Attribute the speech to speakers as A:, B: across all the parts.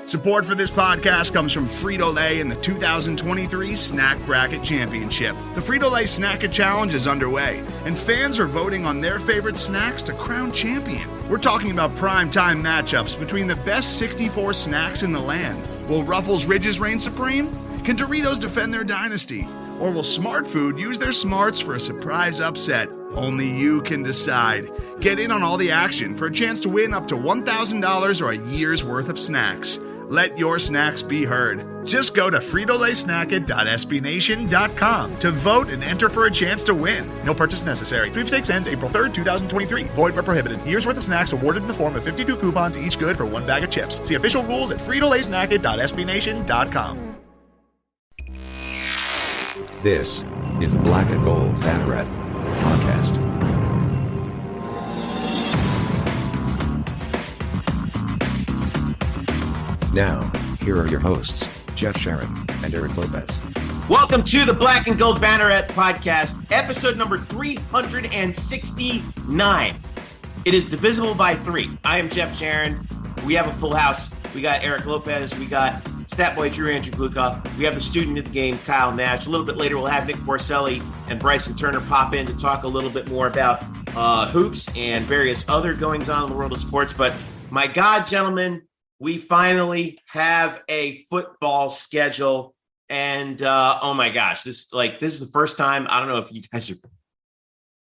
A: Support for this podcast comes from Frito-Lay and the 2023 Snack Bracket Championship. The Frito-Lay Snack-It Challenge is underway, and fans are voting on their favorite snacks to crown champion. We're talking about prime-time matchups between the best 64 snacks in the land. Will Ruffles Ridges reign supreme? Can Doritos defend their dynasty? Or will Smart Food use their smarts for a surprise upset? Only you can decide. Get in on all the action for a chance to win up to $1,000 or a year's worth of snacks. Let your snacks be heard. Just go to fritolaysnacket.sbnation.com to vote and enter for a chance to win. No purchase necessary. Sweepstakes ends April 3rd, 2023. Void where prohibited. Year's worth of snacks awarded in the form of 52 coupons, each good for one bag of chips. See official rules at fritolaysnacket.sbnation.com.
B: This is the Black Gold Banneret Podcast. Now, here are your hosts, Jeff Sharon and Eric Lopez.
C: Welcome to the Black and Gold Banneret Podcast, episode number 369. It is divisible by 3. I am Jeff Sharon. We have a full house. We got Eric Lopez. We got Stat Boy Drew Andrew Glukoff. We have the student of the game, Kyle Nash. A little bit later, we'll have Nick Borselli and Bryson Turner pop in to talk a little bit more about hoops and various other goings on in the world of sports. But my God, gentlemen, we finally have a football schedule, and oh my gosh, this is the first time. I don't know if you guys are.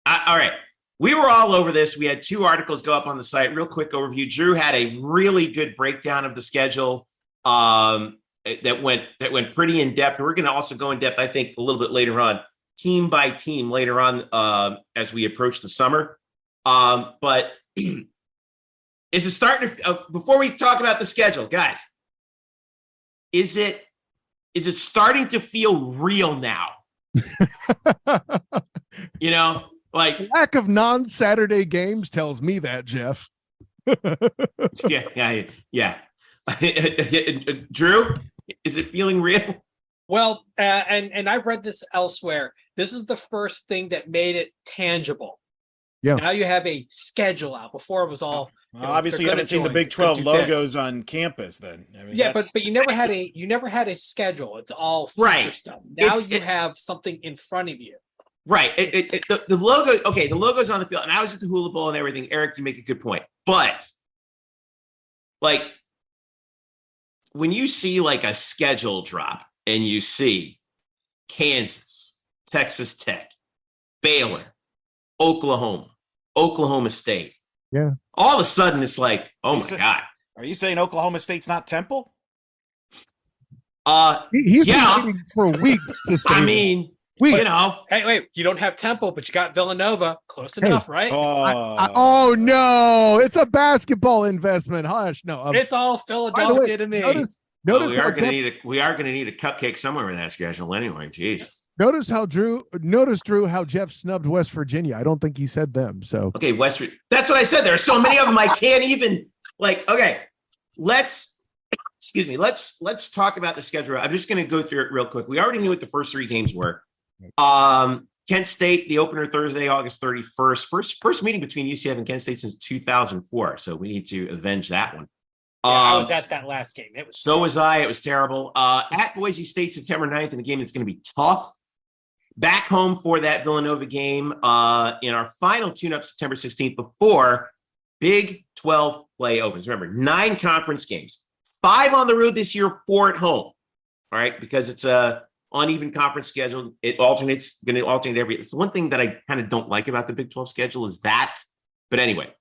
C: All right, we were all over this. We had 2 articles go up on the site. Real quick overview. Drew had a really good breakdown of the schedule that went pretty in depth. We're going to also go in depth, I think, a little bit later on, team by team later on as we approach the summer. But is it starting to, before we talk about the schedule, guys, is it starting to feel real now? You know, like
D: lack of non-Saturday games tells me that, Jeff.
C: Yeah. Drew, is it feeling real?
E: Well, and I've read this elsewhere. This is the first thing that made it tangible.
D: Yeah.
E: Now you have a schedule out. Before it was all.
F: Obviously, you haven't seen the Big 12 logos on campus. Then, I mean,
E: yeah, but you never had a schedule. It's all future stuff. Now you have something in front of you.
C: Right. The logo. Okay, the logo's on the field, and I was at the Hula Bowl and everything. Eric, you make a good point, but like when you see like a schedule drop and you see Kansas, Texas Tech, Baylor, Oklahoma State.
D: Yeah.
C: All of a sudden, it's like, oh my God.
F: Are you saying Oklahoma State's not Temple?
D: He's been waiting for weeks to say.
C: I mean, you know.
E: Hey, wait, you don't have Temple, but you got Villanova. Close enough, right?
D: Oh no, it's a basketball investment. Hush, no.
E: It's all Philadelphia to me.
D: Notice
C: we are going to need a cupcake somewhere in that schedule anyway. Jeez.
D: Notice Drew, how Jeff snubbed West Virginia. I don't think he said them. So
C: okay, that's what I said. There are so many of them I can't even okay. Let's talk about the schedule. I'm just going to go through it real quick. We already knew what the first 3 games were. Kent State, the opener Thursday, August 31st. First meeting between UCF and Kent State since 2004. So we need to avenge that one.
E: Yeah, I was at that last game.
C: So was I. It was terrible. At Boise State, September 9th, in a game that's going to be tough. Back home for that Villanova game in our final tune-up September 16th before Big 12 play opens. Remember, 9 conference games, 5 on the road this year, 4 at home. All right, because it's a uneven conference schedule. It alternates, going to alternate every. It's one thing that I kind of don't like about the Big 12 schedule is that. But anyway,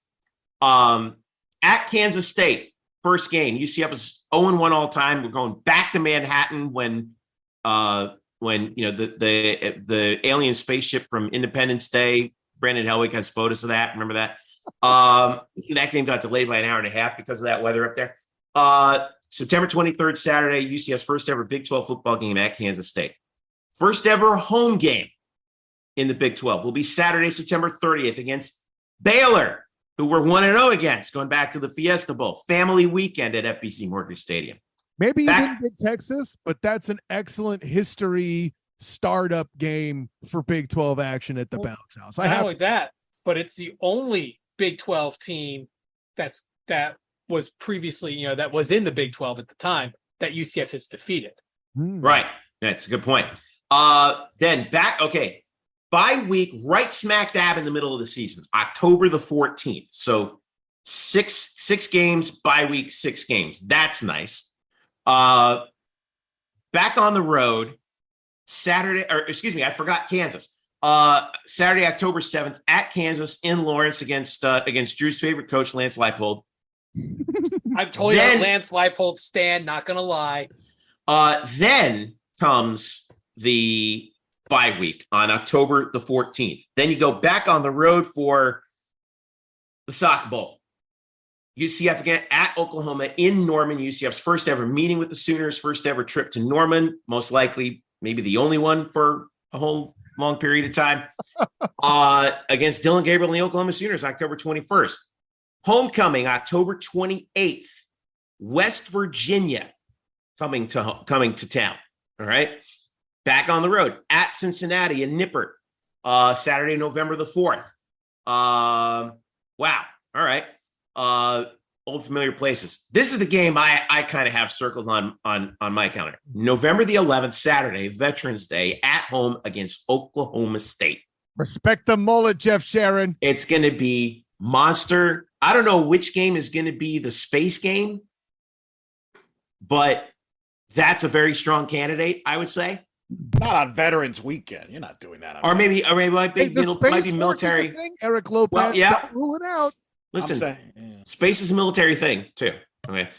C: at Kansas State, first game, UCF was 0-1 all time. We're going back to Manhattan when you know the alien spaceship from Independence Day. Brandon Helwig has photos of that. Remember that? That game got delayed by an hour and a half because of that weather up there. September 23rd, Saturday, UCF's first ever Big 12 football game at Kansas State. First ever home game in the Big 12 will be Saturday, September 30th against Baylor, who we're 1-0 against, going back to the Fiesta Bowl. Family weekend at FBC Mortgage Stadium.
D: Maybe you didn't get Texas, but that's an excellent history startup game for Big 12 action at the Bounce House.
E: Not only that, but it's the only Big 12 team that was previously, that was in the Big 12 at the time that UCF has defeated.
C: Right. That's a good point. Then bye week, right smack dab in the middle of the season, October the 14th. So six games, bye week, 6 games. That's nice. Back on the road, I forgot Kansas. Saturday, October 7th at Kansas in Lawrence against Drew's favorite coach, Lance Leipold.
E: I'm totally a Lance Leipold stan, not going to lie.
C: Then comes the bye week on October the 14th. Then you go back on the road for the Sock Bowl. UCF again at Oklahoma in Norman, UCF's first ever meeting with the Sooners, first ever trip to Norman, most likely maybe the only one for a whole long period of time, against Dylan Gabriel and the Oklahoma Sooners, October 21st. Homecoming, October 28th, West Virginia coming to town. All right. Back on the road at Cincinnati and Nippert, Saturday, November the 4th. Wow. All right. Old familiar places. This is the game I kind of have circled on my calendar. November the 11th, Saturday, Veterans Day, at home against Oklahoma State.
D: Respect the mullet, Jeff Sharon.
C: It's going to be monster. I don't know which game is going to be the space game, but that's a very strong candidate, I would say.
F: Not on Veterans Weekend. You're not doing that.
C: Or maybe it might be military.
D: Eric Lopez.
C: Well, yeah.
D: Don't rule it out.
C: Listen, space is a military thing too. Okay.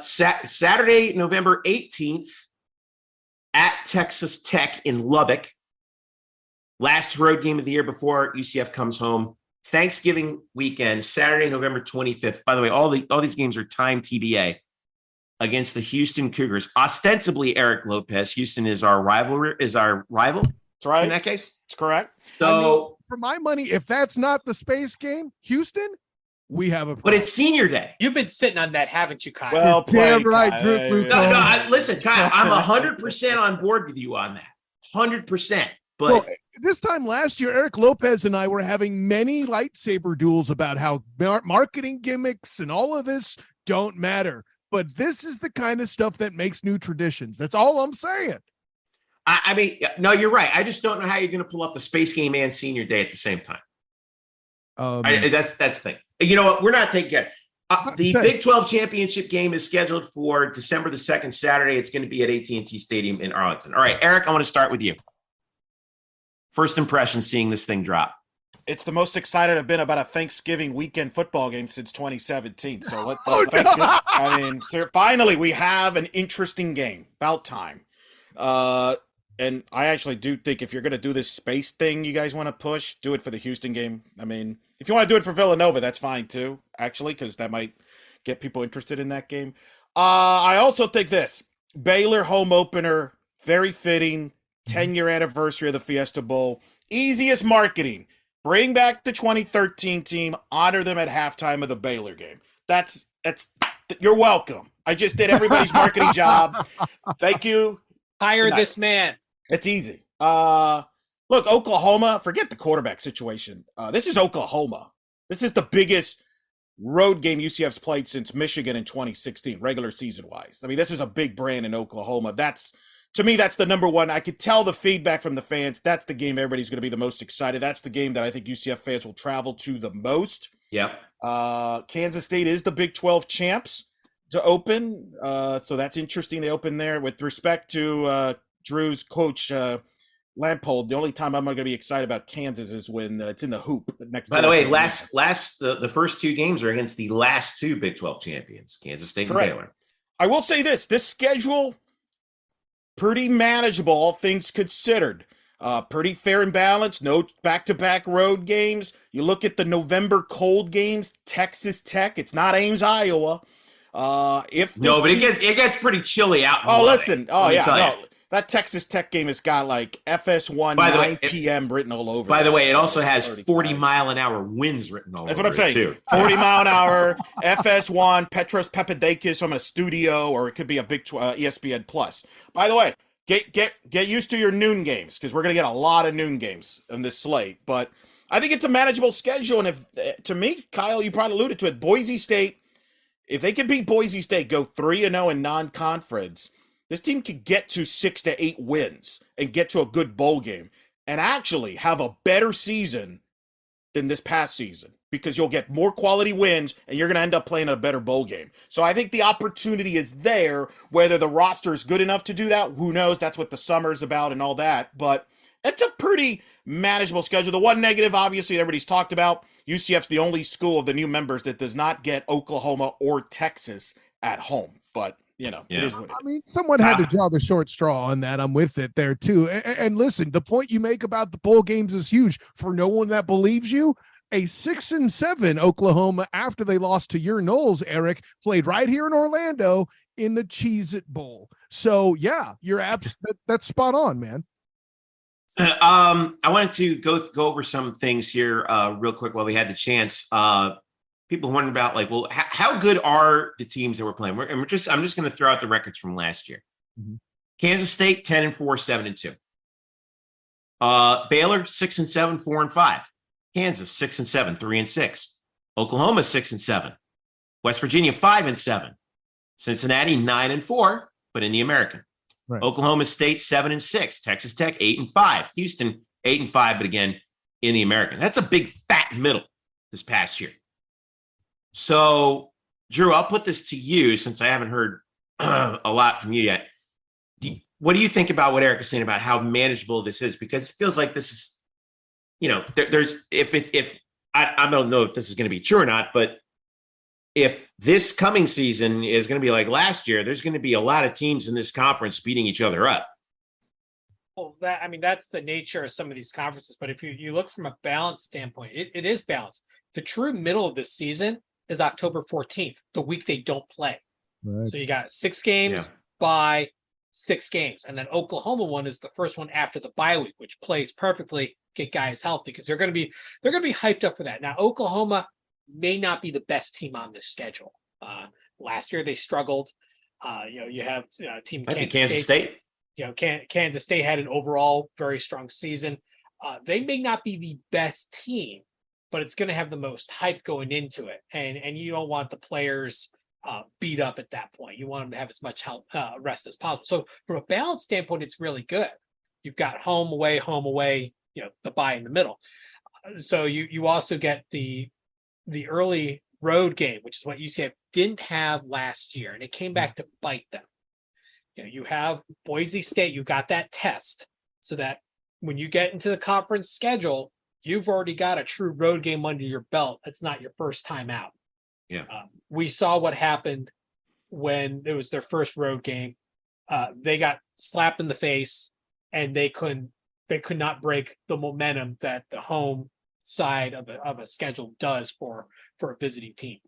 C: Saturday, November 18th at Texas Tech in Lubbock. Last road game of the year before UCF comes home. Thanksgiving weekend, Saturday, November 25th. By the way, all these games are timed TBA against the Houston Cougars. Ostensibly, Eric Lopez. Houston is our rival.
F: That's right.
C: In that case,
F: it's correct.
C: So,
D: for my money, if that's not the space game, Houston, we have a problem.
C: But it's senior day.
E: You've been sitting on that, haven't you, Kyle?
F: Well played,
D: right,
F: Kyle.
C: No, listen, Kyle, I'm 100% on board with you on that. 100%. But
D: this time last year, Eric Lopez and I were having many lightsaber duels about how marketing gimmicks and all of this don't matter. But this is the kind of stuff that makes new traditions. That's all I'm saying.
C: I mean, no, you're right. I just don't know how you're going to pull up the space game and senior day at the same time. That's the thing. You know what? We're not taking care. The Big 12 championship game is scheduled for December the 2nd, Saturday. It's going to be at AT&T Stadium in Arlington. All right, Eric, I want to start with you. First impression seeing this thing drop.
F: It's the most excited I've been about a Thanksgiving weekend football game since 2017. So finally we have an interesting game. About time. And I actually do think if you're going to do this space thing you guys want to push, do it for the Houston game. I mean, if you want to do it for Villanova, that's fine too, actually, because that might get people interested in that game. I also think this. Baylor home opener, very fitting, 10-year anniversary of the Fiesta Bowl. Easiest marketing. Bring back the 2013 team, honor them at halftime of the Baylor game. That's you're welcome. I just did everybody's marketing job. Thank you.
E: Hire this man.
F: It's easy. Look, Oklahoma, forget the quarterback situation. This is Oklahoma. This is the biggest road game UCF's played since Michigan in 2016, regular season-wise. I mean, this is a big brand in Oklahoma. To me, that's the number one. I could tell the feedback from the fans. That's the game everybody's going to be the most excited. That's the game that I think UCF fans will travel to the most.
C: Yep.
F: Kansas State is the Big 12 champs to open. So that's interesting. They open there. With respect to Drew's coach, Lampold, the only time I'm going to be excited about Kansas is when it's in the hoop.
C: By the way, the first 2 games are against the last 2 Big 12 champions, Kansas State and Baylor.
F: I will say this schedule, pretty manageable, all things considered. Pretty fair and balanced. No back-to-back road games. You look at the November cold games, Texas Tech. It's not Ames, Iowa. But it gets pretty chilly out. That Texas Tech game has got like FS1 9 p.m. written all over.
C: By the way, it also has 40-mile-an-hour winds written all over.
F: That's what I'm saying.
C: Too.
F: 40-mile-an-hour FS1 Petros Papadakis from a studio, or it could be a big ESPN Plus. By the way, get used to your noon games because we're going to get a lot of noon games in this slate. But I think it's a manageable schedule. And to me, Kyle, you probably alluded to it. Boise State If they can beat Boise State, go 3-0 in non-conference, this team could get to 6 to 8 wins and get to a good bowl game and actually have a better season than this past season, because you'll get more quality wins and you're going to end up playing a better bowl game. So I think the opportunity is there. Whether the roster is good enough to do that, who knows? That's what the summer's about and all that. But it's a pretty manageable schedule. The one negative, obviously, everybody's talked about, UCF's the only school of the new members that does not get Oklahoma or Texas at home. But, you know, it is what it is.
D: I mean, someone had to draw the short straw on that. I'm with it there, too. And listen, the point you make about the bowl games is huge. For no one that believes you, a 6-7 Oklahoma, after they lost to your Knowles, Eric, played right here in Orlando in the Cheez-It Bowl. So, yeah, you're that's spot on, man.
C: I wanted to go over some things here real quick while we had the chance. People wondering about, like, well, how good are the teams that we're playing? I'm just going to throw out the records from last year. Mm-hmm. Kansas State 10-4, 7-2. Baylor 6-7, 4-5. Kansas 6-7, 3-6. Oklahoma 6-7. West Virginia 5-7. Cincinnati 9-4, but in the American. Right. Oklahoma State 7-6. Texas Tech 8-5. Houston 8-5, but again in the American. That's a big fat middle this past year. So, Drew, I'll put this to you since I haven't heard a lot from you yet. What do you think about what Eric is saying about how manageable this is? Because it feels like this is, you know, there's I don't know if this is going to be true or not, but if this coming season is going to be like last year, there's going to be a lot of teams in this conference beating each other up.
E: Well, that's the nature of some of these conferences. But if you look from a balance standpoint, it is balanced. The true middle of this season is October 14th, the week they don't play. Right. So you got 6 games by 6 games. And then Oklahoma one is the first one after the bye week, which plays perfectly, get guys healthy, because they're going to be hyped up for that. Now, Oklahoma may not be the best team on this schedule. Last year they struggled. You have team
C: Kansas State.
E: Kansas State had an overall very strong season. They may not be the best team, but it's going to have the most hype going into it. And you don't want the players beat up at that point. You want them to have as much rest as possible. So from a balance standpoint, it's really good. You've got home, away, the bye in the middle. So you also get the early road game, which is what UCF didn't have last year, and it came back to bite them. You have Boise State, you got that test, so that when you get into the conference schedule, you've already got a true road game under your belt. That's not your first time out.
C: Yeah,
E: we saw what happened when it was their first road game. They got slapped in the face, and they could not break the momentum that the home side of a schedule does for a visiting team.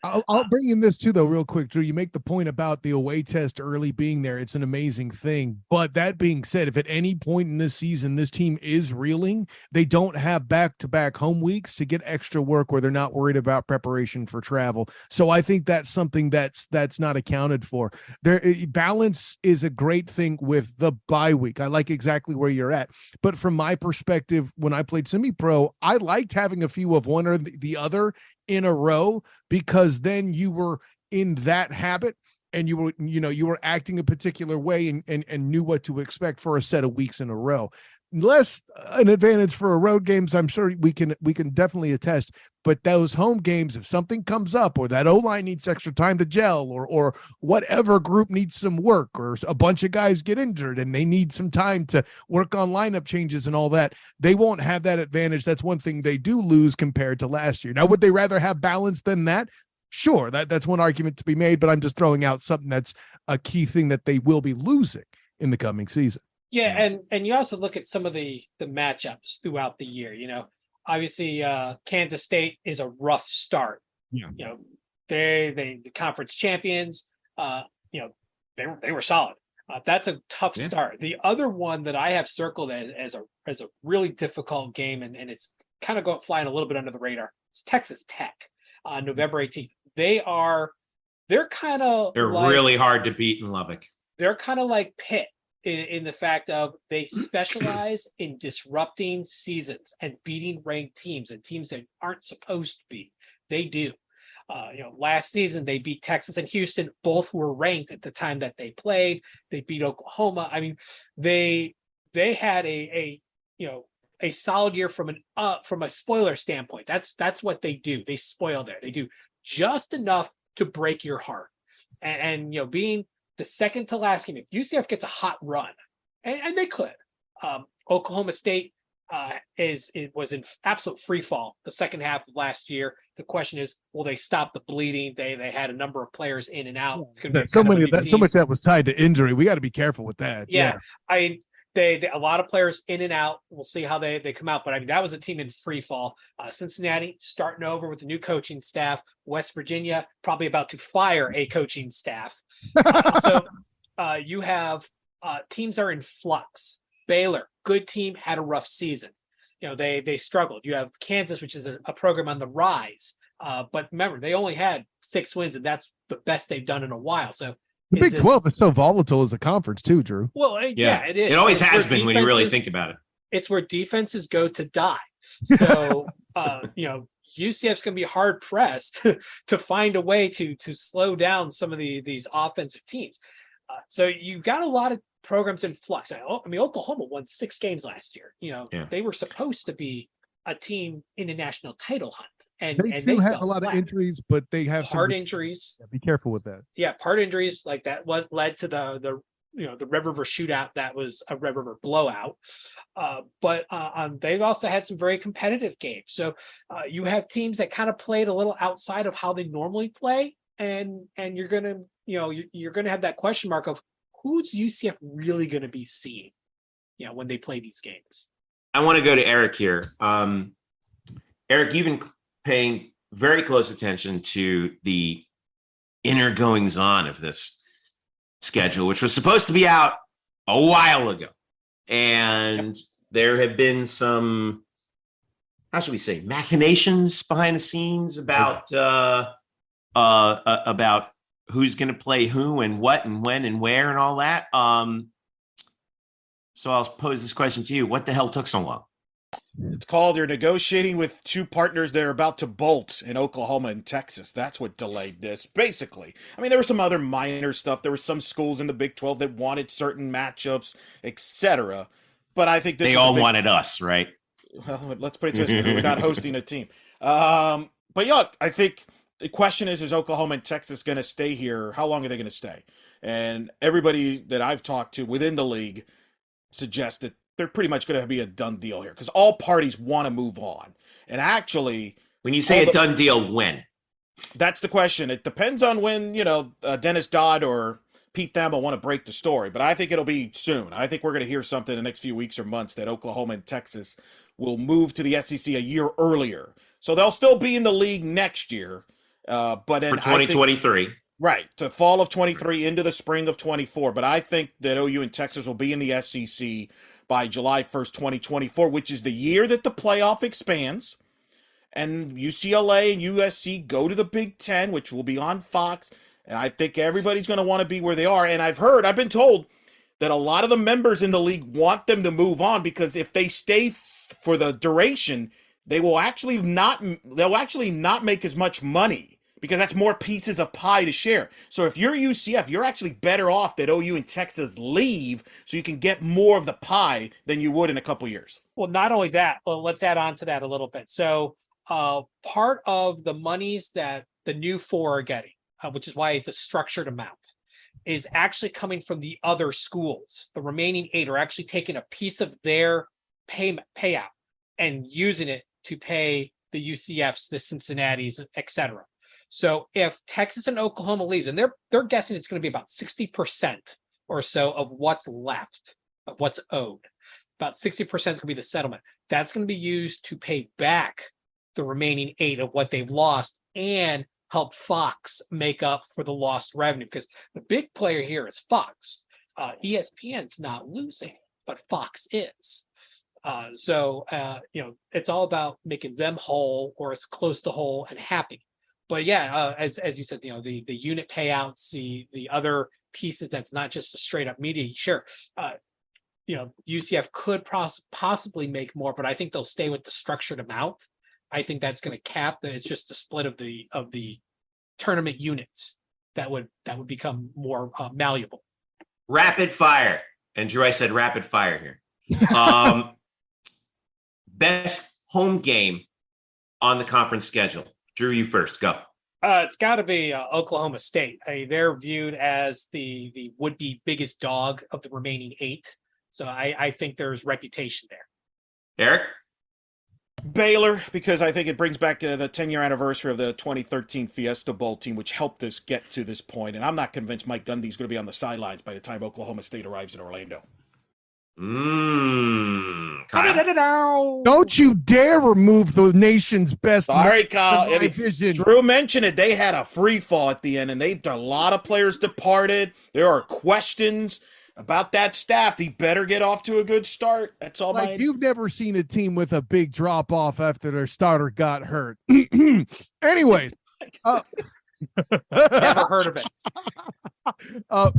D: I'll bring in this too, though, real quick, Drew. You make the point about the away test early being there. It's an amazing thing. But that being said, if at any point in this season this team is reeling, they don't have back-to-back home weeks to get extra work where they're not worried about preparation for travel. So I think that's something that's not accounted for. Balance is a great thing with the bye week. I like exactly where you're at. But from my perspective, when I played semi-pro, I liked having a few of one or the other in a row, because then you were in that habit and you were acting a particular way and knew what to expect for a set of weeks in a row. Less an advantage for a road games, I'm sure we can definitely attest, but those home games, if something comes up or that O-line needs extra time to gel or whatever group needs some work or a bunch of guys get injured and they need some time to work on lineup changes and all that, they won't have that advantage. That's one thing they do lose compared to last year. Now, would they rather have balance than that? Sure, that's one argument to be made, but I'm just throwing out something that's a key thing that they will be losing in the coming season.
E: Yeah, and you also look at some of the matchups throughout the year. Obviously Kansas State is a rough start. Yeah. They the conference champions. They were solid. That's a tough start. The other one that I have circled as a really difficult game, and it's kind of flying a little bit under the radar, is Texas Tech on November 18th. They're
C: really hard to beat in Lubbock.
E: They're kind of like Pitt. In the fact of they specialize in disrupting seasons and beating ranked teams and teams that aren't supposed to be. They do. Last season they beat Texas and Houston. Both were ranked at the time that they played. They beat Oklahoma. I mean, they had a solid year from a spoiler standpoint. That's what they do. They spoil there. They do just enough to break your heart. And being the second to last game, if UCF gets a hot run, and they could, Oklahoma State was in absolute free fall the second half of last year. The question is, will they stop the bleeding? They had a number of players in and out. It's going to be
D: so much that was tied to injury. We got to be careful with that.
E: Yeah. They a lot of players in and out. We'll see how they come out. But I mean, that was a team in free fall. Cincinnati starting over with a new coaching staff. West Virginia probably about to fire a coaching staff. So you have teams are in flux. Baylor, good team, had a rough season. They struggled. You have Kansas, which is a program on the rise. But remember, they only had 6 wins, and that's the best they've done in a while. So
D: the Big 12 is so volatile as a confer's too, Drew.
E: Well, yeah, it is.
C: It always has been when you really think about it.
E: It's where defenses go to die. So, UCF's going to be hard pressed to find a way to slow down some of these offensive teams. So you've got a lot of programs in flux. I mean, Oklahoma won 6 games last year. They were supposed to be a team in a national title hunt. And
D: they have a lot of injuries, but they have
E: hard injuries.
D: Be careful with that.
E: Yeah, part injuries like that. What led to the Red River shootout? That was a Red River blowout. But they've also had some very competitive games. So you have teams that kind of played a little outside of how they normally play, and you're gonna have that question mark of who's UCF really going to be seeing, when they play these games.
C: I want to go to Eric here. Eric, you've been paying very close attention to the inner goings on of this schedule, which was supposed to be out a while ago. And there have been some, how should we say, machinations behind the scenes about who's going to play who and what and when and where and all that. So I'll pose this question to you. What the hell took so long?
F: It's called you're negotiating with 2 partners that are about to bolt in Oklahoma and Texas. That's what delayed this, basically. I mean, there was some other minor stuff. There were some schools in the Big 12 that wanted certain matchups, etc. But I think
C: they all wanted us, right?
F: Well, let's put it this way. We're not hosting a team. But yeah, I think the question is Oklahoma and Texas going to stay here? How long are they going to stay? And everybody that I've talked to within the league suggests that they're pretty much going to be a done deal here because all parties want to move on. And actually,
C: when you say a done deal, when?
F: That's the question. It depends on when, Dennis Dodd or Pete Thamel want to break the story. But I think it'll be soon. I think we're going to hear something in the next few weeks or months that Oklahoma and Texas will move to the SEC a year earlier. So they'll still be in the league next year. But for
C: 2023.
F: Right. The fall of 23 into the spring of 24. But I think that OU and Texas will be in the SEC by July 1st, 2024, which is the year that the playoff expands. And UCLA and USC go to the Big Ten, which will be on Fox. And I think everybody's going to want to be where they are. And I've been told that a lot of the members in the league want them to move on because if they stay for the duration, they'll actually not make as much money because that's more pieces of pie to share. So if you're UCF, you're actually better off that OU and Texas leave so you can get more of the pie than you would in a couple years.
E: Well, not only that, well, let's add on to that a little bit. So part of the monies that the new 4 are getting, which is why it's a structured amount, is actually coming from the other schools. The remaining 8 are actually taking a piece of their payout and using it to pay the UCFs, the Cincinnatis, etc. So if Texas and Oklahoma leaves, and they're guessing it's going to be about 60% or so of what's left, of what's owed. About 60% is going to be the settlement. That's going to be used to pay back the remaining 8 of what they've lost and help Fox make up for the lost revenue. Because the big player here is Fox. ESPN's not losing, but Fox is. So it's all about making them whole or as close to whole and happy. But yeah, as you said, the unit payouts, the other pieces that's not just a straight up media. Sure, UCF could possibly make more, but I think they'll stay with the structured amount. I think that's going to cap that. It's just a split of the tournament units that would become more malleable.
C: Rapid fire. And Drew, I said rapid fire here. Best home game on the conference schedule. Drew, you first. Go.
E: It's got to be Oklahoma State. They're viewed as the would-be biggest dog of the remaining 8. So I think there's reputation there.
C: Eric?
F: Baylor, because I think it brings back the 10-year anniversary of the 2013 Fiesta Bowl team, which helped us get to this point. And I'm not convinced Mike Gundy's going to be on the sidelines by the time Oklahoma State arrives in Orlando.
C: Kyle?
D: Don't you dare remove the nation's best.
F: Sorry, Kyle.
D: from my vision.
F: Drew mentioned it. They had a free fall at the end, and a lot of players departed. There are questions about that staff. He better get off to a good start. That's all.
D: You've never seen a team with a big drop off after their starter got hurt. Anyway,
E: Never heard of it.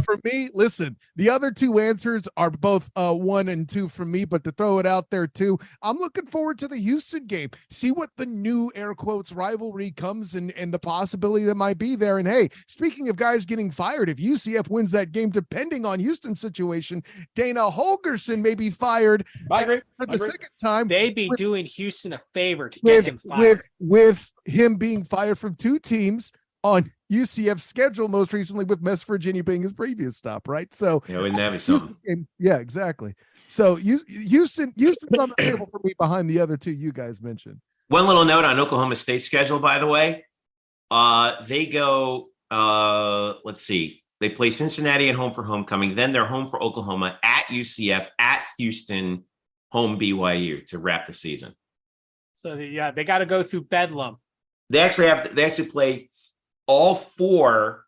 D: For me, listen, the other 2 answers are both 1 and 2 from me, but to throw it out there too, I'm looking forward to the Houston game. See what the new air quotes rivalry comes and the possibility that might be there. And hey, speaking of guys getting fired, if UCF wins that game, depending on Houston's situation, Dana Holgerson may be fired for the second time.
E: They'd be doing Houston a favor to get him fired.
D: With him being fired from 2 teams on UCF's schedule, most recently with West Virginia being his previous stop, right? So
C: yeah, wouldn't that be something?
D: Yeah, exactly. So Houston's on the table for me behind the other 2 you guys mentioned.
C: One little note on Oklahoma State's schedule, by the way. They go, let's see. They play Cincinnati at home for homecoming. Then they're home for Oklahoma, at UCF, at Houston, home BYU to wrap the season.
E: So they got to go through Bedlam.
C: They actually play all 4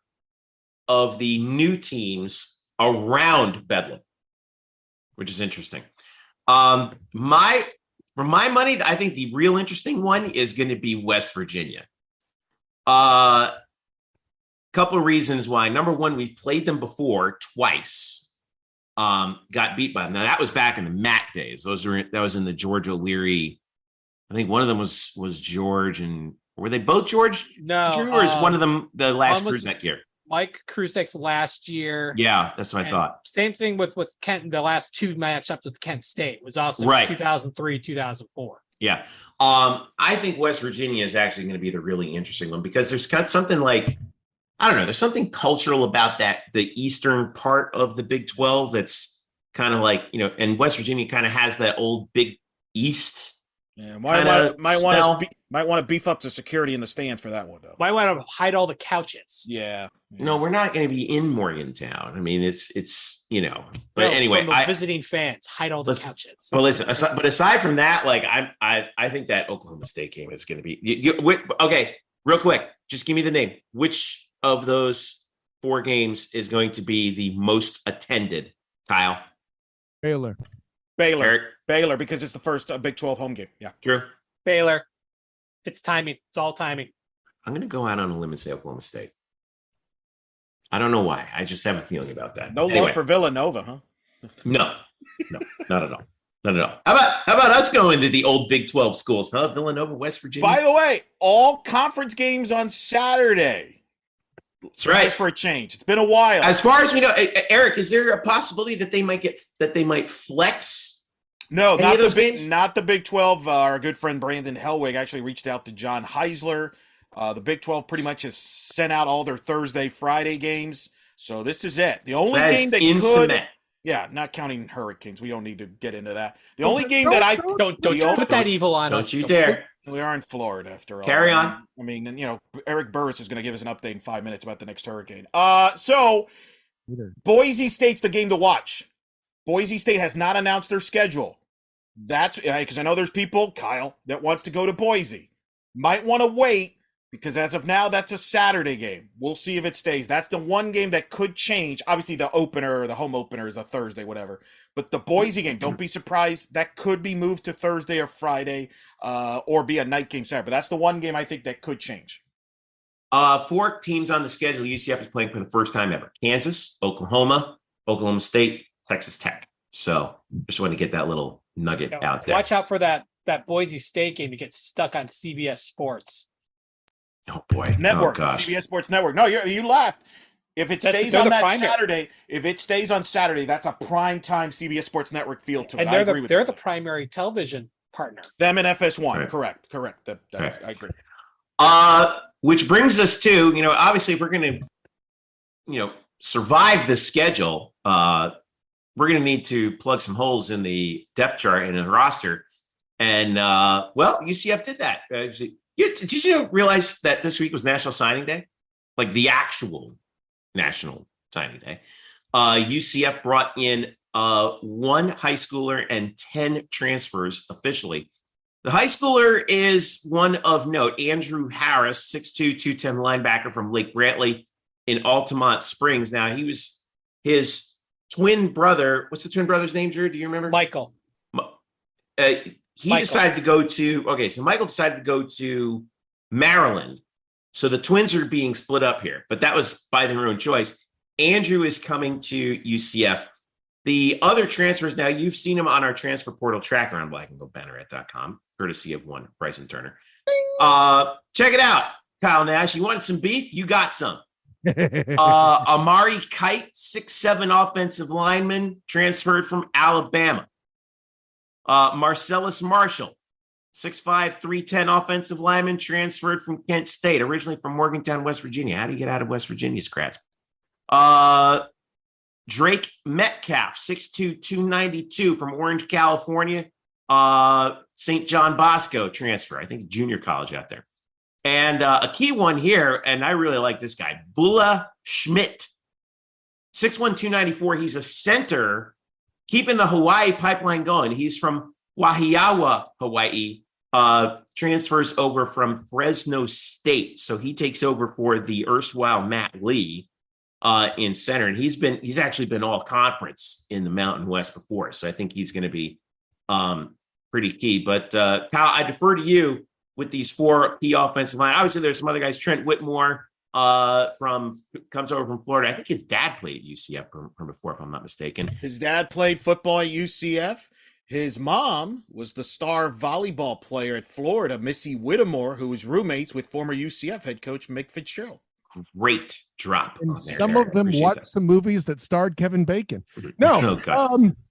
C: of the new teams around Bedlam, which is interesting. For my money, I think the real interesting one is going to be West Virginia. Couple of reasons why. Number one, we've played them before twice. Got beat by them. Now that was back in the MAC days. That was in the George O'Leary. I think one of them was George, and were they both George?
E: No,
C: Drew, or is one of them the last Kruzek year?
E: Mike Kruzek's last year.
C: Yeah, that's what I thought.
E: Same thing with Kent. The last 2 matchups with Kent State was also
C: right.
E: 2003, 2004.
C: Yeah. I think West Virginia is actually going to be the really interesting one because there's kind of something like, I don't know, there's something cultural about the eastern part of the Big 12 that's kind of like, and West Virginia kind of has that old Big East.
F: Yeah, might want to beef up the security in the stands for that one, though.
E: Might want to hide all the couches.
F: Yeah.
C: No, we're not going to be in Morgantown. I mean, it's But
E: no,
C: anyway,
E: visiting fans hide all the couches.
C: Well, listen. Aside from that, like I think that Oklahoma State game is going to be. Okay, real quick, just give me the name. Which of those 4 games is going to be the most attended? Kyle.
D: Baylor.
C: Eric?
F: Baylor, because it's the first Big 12 home game. Yeah.
C: Drew?
E: Baylor. It's timing. It's all timing.
C: I'm going to go out on a limb and say Oklahoma State. I don't know why. I just have a feeling about that.
F: No love for Villanova, huh?
C: No, not at all. Not at all. How about us going to the old Big 12 schools, huh? Villanova, West Virginia.
F: By the way, all conference games on Saturday.
C: That's right.
F: For a change. It's been a while.
C: As far as we know, Eric, is there a possibility that they might flex?
F: No, not the Big 12. Our good friend Brandon Helwig actually reached out to John Heisler. The Big 12 pretty much has sent out all their Thursday, Friday games. So this is it. The only game that could cement. Yeah, not counting Hurricanes. We don't need to get into that. The only game that I
E: don't put that evil on us.
C: Don't you dare.
F: We are in Florida after all.
C: Carry on.
F: I mean, Eric Burris is going to give us an update in 5 minutes about the next hurricane. So Boise State's the game to watch. Boise State has not announced their schedule. That's because I know there's people, Kyle, that wants to go to Boise. Might want to wait because as of now, that's a Saturday game. We'll see if it stays. That's the one game that could change. Obviously, the opener or the home opener is a Thursday, whatever. But the Boise game, don't be surprised. That could be moved to Thursday or Friday or be a night game Saturday. But that's the one game I think that could change.
C: 4 teams on the schedule UCF is playing for the first time ever. Kansas, Oklahoma, Oklahoma State, Texas Tech. So just want to get that little nugget out there.
E: Watch out for that Boise State game to get stuck on CBS Sports.
C: Oh boy,
F: Network,
C: oh, gosh.
F: CBS Sports Network. No, you laughed. If it stays on that Saturday, that's a prime time CBS Sports Network feel to it.
E: And
F: I agree with you.
E: They're the primary television partner. Them
F: and FS1.
C: Right.
F: Correct.
C: Right.
F: I agree.
C: Which brings us to, obviously if we're going to, survive this schedule, we're going to need to plug some holes in the depth chart and in the roster. And, UCF did that. Did you realize that this week was National Signing Day? Like the actual National Signing Day. UCF brought in one high schooler and 10 transfers officially. The high schooler is one of note, Andrew Harris, 6'2", 210 linebacker from Lake Brantley in Altamont Springs. Now, he was his twin brother. What's the twin brother's name, Drew? Do you remember?
E: Michael.
C: Michael decided to go to, so Michael decided to go to Maryland. So the twins are being split up here, but that was by their own choice. Andrew is coming to UCF. The other transfers, now you've seen them on our transfer portal tracker on blackandgoldbanneret.com, courtesy of one Bryson Turner. Check it out, Kyle Nash. You wanted some beef? You got some. Amari Kite, 6'7" offensive lineman, transferred from Alabama. Marcellus Marshall, 6'5", 310 offensive lineman, transferred from Kent State, originally from Morgantown, West Virginia. How do you get out of West Virginia, Scratch? Drake Metcalf, 6'2", 292 from Orange, California. St. John Bosco transfer, I think junior college out there. And a key one here, and I really like this guy, Bula Schmidt, 6'1", 294. He's a center, keeping the Hawaii pipeline going. He's from Wahiawa, Hawaii, transfers over from Fresno State. So he takes over for the erstwhile Matt Lee in center. And he's actually been all conference in the Mountain West before. So I think he's going to be pretty key. But Kyle, I defer to you with these four key offensive line. Obviously, there's some other guys. Trent Whitmore comes over from Florida. I think his dad played at UCF from before, if I'm not mistaken.
F: His dad played football at UCF. His mom was the star volleyball player at Florida, Missy Whittemore, who was roommates with former UCF head coach Mick Fitzgerald.
C: Great drop.
D: And some of them watched some movies that starred Kevin Bacon. No.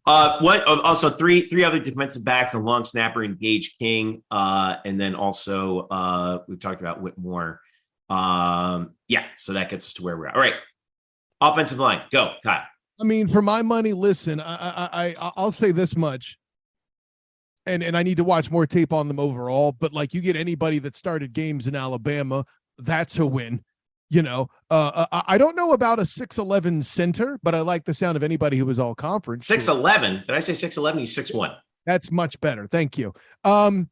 C: Also three other defensive backs, a long snapper in Gage King. And then also we talked about Whitmore. So that gets us to where we're at. All right. Offensive line. Go, Kyle.
D: I mean, for my money, listen, I'll say this much. And I need to watch more tape on them overall, but like you get anybody that started games in Alabama, that's a win. I don't know about a 6'11" center, but I like the sound of anybody who was all conference.
C: 6'11". Did I say 6'11"? He's 6'1".
D: That's much better. Thank you. But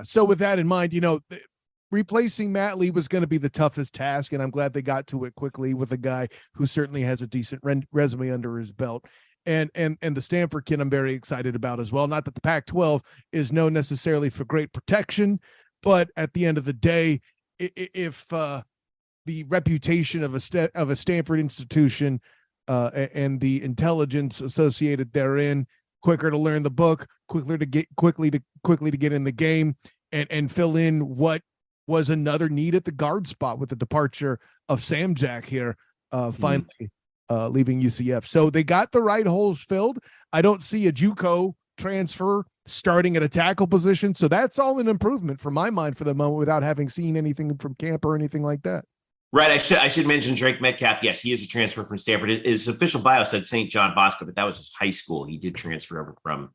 D: so with that in mind, replacing Matt Lee was going to be the toughest task, and I'm glad they got to it quickly with a guy who certainly has a decent resume under his belt. And the Stanford kid I'm very excited about as well. Not that the Pac-12 is known necessarily for great protection, but at the end of the day, if the reputation of a Stanford institution and the intelligence associated therein, quicker to learn the book, quickly to get in the game, and fill in what was another need at the guard spot with the departure of Sam Jack here, finally leaving UCF. So they got the right holes filled. I don't see a JUCO transfer starting at a tackle position. So that's all an improvement for my mind for the moment without having seen anything from camp or anything like that.
C: Right. I should mention Drake Metcalf. Yes, he is a transfer from Stanford. His official bio said St. John Bosco, but that was his high school. He did transfer over from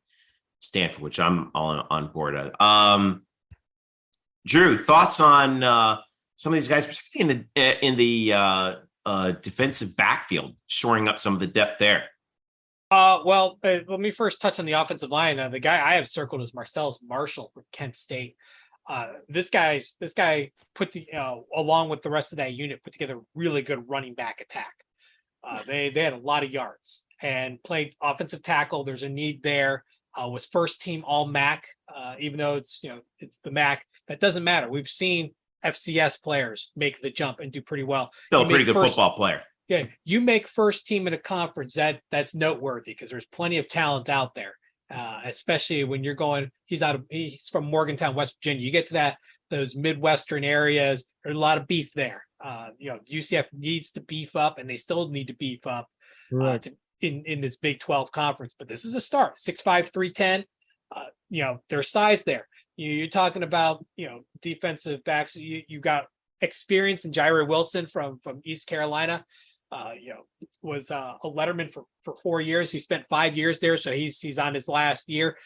C: Stanford, which I'm all on board of. Drew, thoughts on some of these guys, particularly in the defensive backfield, shoring up some of the depth there?
E: Let me first touch on the offensive line. The guy I have circled is Marcellus Marshall from Kent State. This guy along with the rest of that unit, put together a really good running back attack. They had a lot of yards and played offensive tackle. There's a need there. Was first team all MAC, even though it's the MAC. That doesn't matter. We've seen FCS players make the jump and do pretty well.
C: Still a pretty good football player.
E: Yeah, you make first team in a conference, that's noteworthy because there's plenty of talent out there, especially when you're going. He's from Morgantown, West Virginia. You get to those Midwestern areas. There's a lot of beef there. UCF needs to beef up, and they still need to beef up in this Big 12 conference. But this is a start. 6'5", 310. There's size there. You're talking about defensive backs. You got experience in Jair Wilson from East Carolina. Was a letterman for 4 years. He spent 5 years there, so he's on his last year.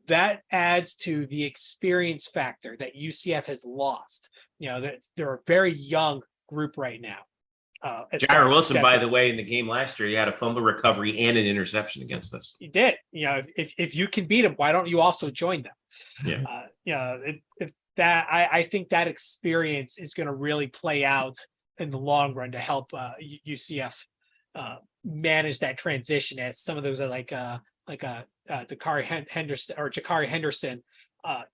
E: That adds to the experience factor that UCF has lost. They're a very young group right now.
C: Jair Wilson, by the way, in the game last year, he had a fumble recovery and an interception against us.
E: He did. If you can beat him, why don't you also join them?
C: Yeah.
E: I think that experience is going to really play out in the long run to help UCF manage that transition, as some of those are like Jakari Henderson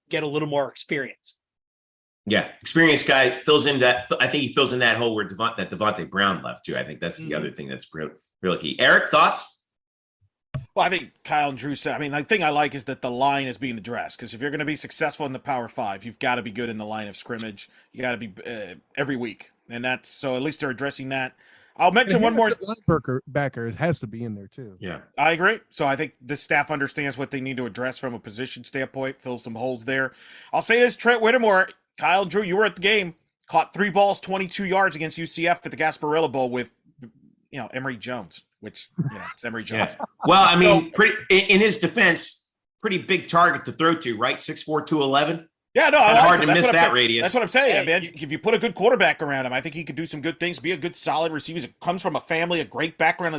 E: get a little more experience.
C: Yeah, experienced guy fills in that. I think he fills in that hole where Devontae Brown left too. I think that's the other thing that's really key. Eric, thoughts?
F: Well, I think Kyle and Drew said, the thing I like is that the line is being addressed, because if you're going to be successful in the Power 5, you've got to be good in the line of scrimmage. You got to be every week. And so at least they're addressing that. I'll mention one more.
D: Linebacker has to be in there too.
C: Yeah,
F: I agree. So I think the staff understands what they need to address from a position standpoint, fill some holes there. I'll say this, Trent Whittemore, Kyle, Drew, you were at the game, caught 3 balls, 22 yards against UCF at the Gasparilla Bowl with, Emory Jones, which, it's Emory Jones.
C: Yeah. Well, pretty in his defense, pretty big target to throw to, right? 6'4", 211.
F: Yeah, no,
C: hard to miss that radius.
F: That's what I'm saying. If you put a good quarterback around him, I think he could do some good things, be a good, solid receiver. He comes from a great background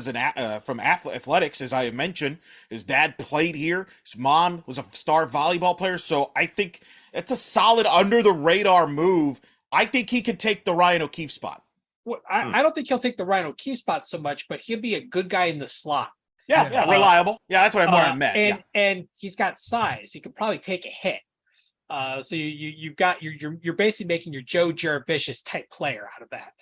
F: from athletics, as I mentioned. His dad played here. His mom was a star volleyball player. So I think it's a solid under-the-radar move. I think he could take the Ryan O'Keefe spot.
E: Well, I don't think he'll take the Ryan O'Keefe spot so much, but he'll be a good guy in the slot.
F: Yeah, reliable. Yeah, that's what I meant.
E: And he's got size. He could probably take a hit. So you're basically making your Joe Jurevicius type player out of that.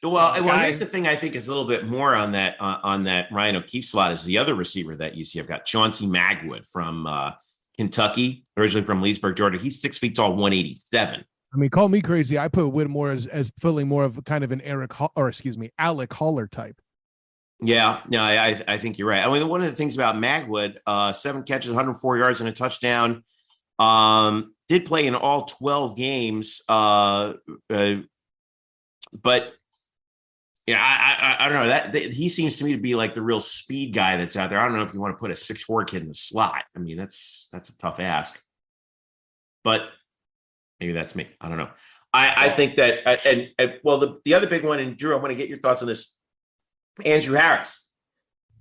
C: Well, here's the thing I think is a little bit more on that Ryan O'Keefe slot is the other receiver that UCF got, Chauncey Magwood from Kentucky, originally from Leesburg, Georgia. He's 6 feet tall, 187.
D: Call me crazy. I put Whittemore as filling more of kind of an Alec Holler type.
C: Yeah, no, I think you're right. One of the things about Magwood, 7 catches, 104 yards and a touchdown. Did play in all 12 games, but I don't know that he seems to me to be like the real speed guy that's out there. I don't know if you want to put a 6'4" kid in the slot. That's a tough ask, but maybe that's me. I don't know. I think that, the other big one, and Drew, I want to get your thoughts on this. Andrew Harris,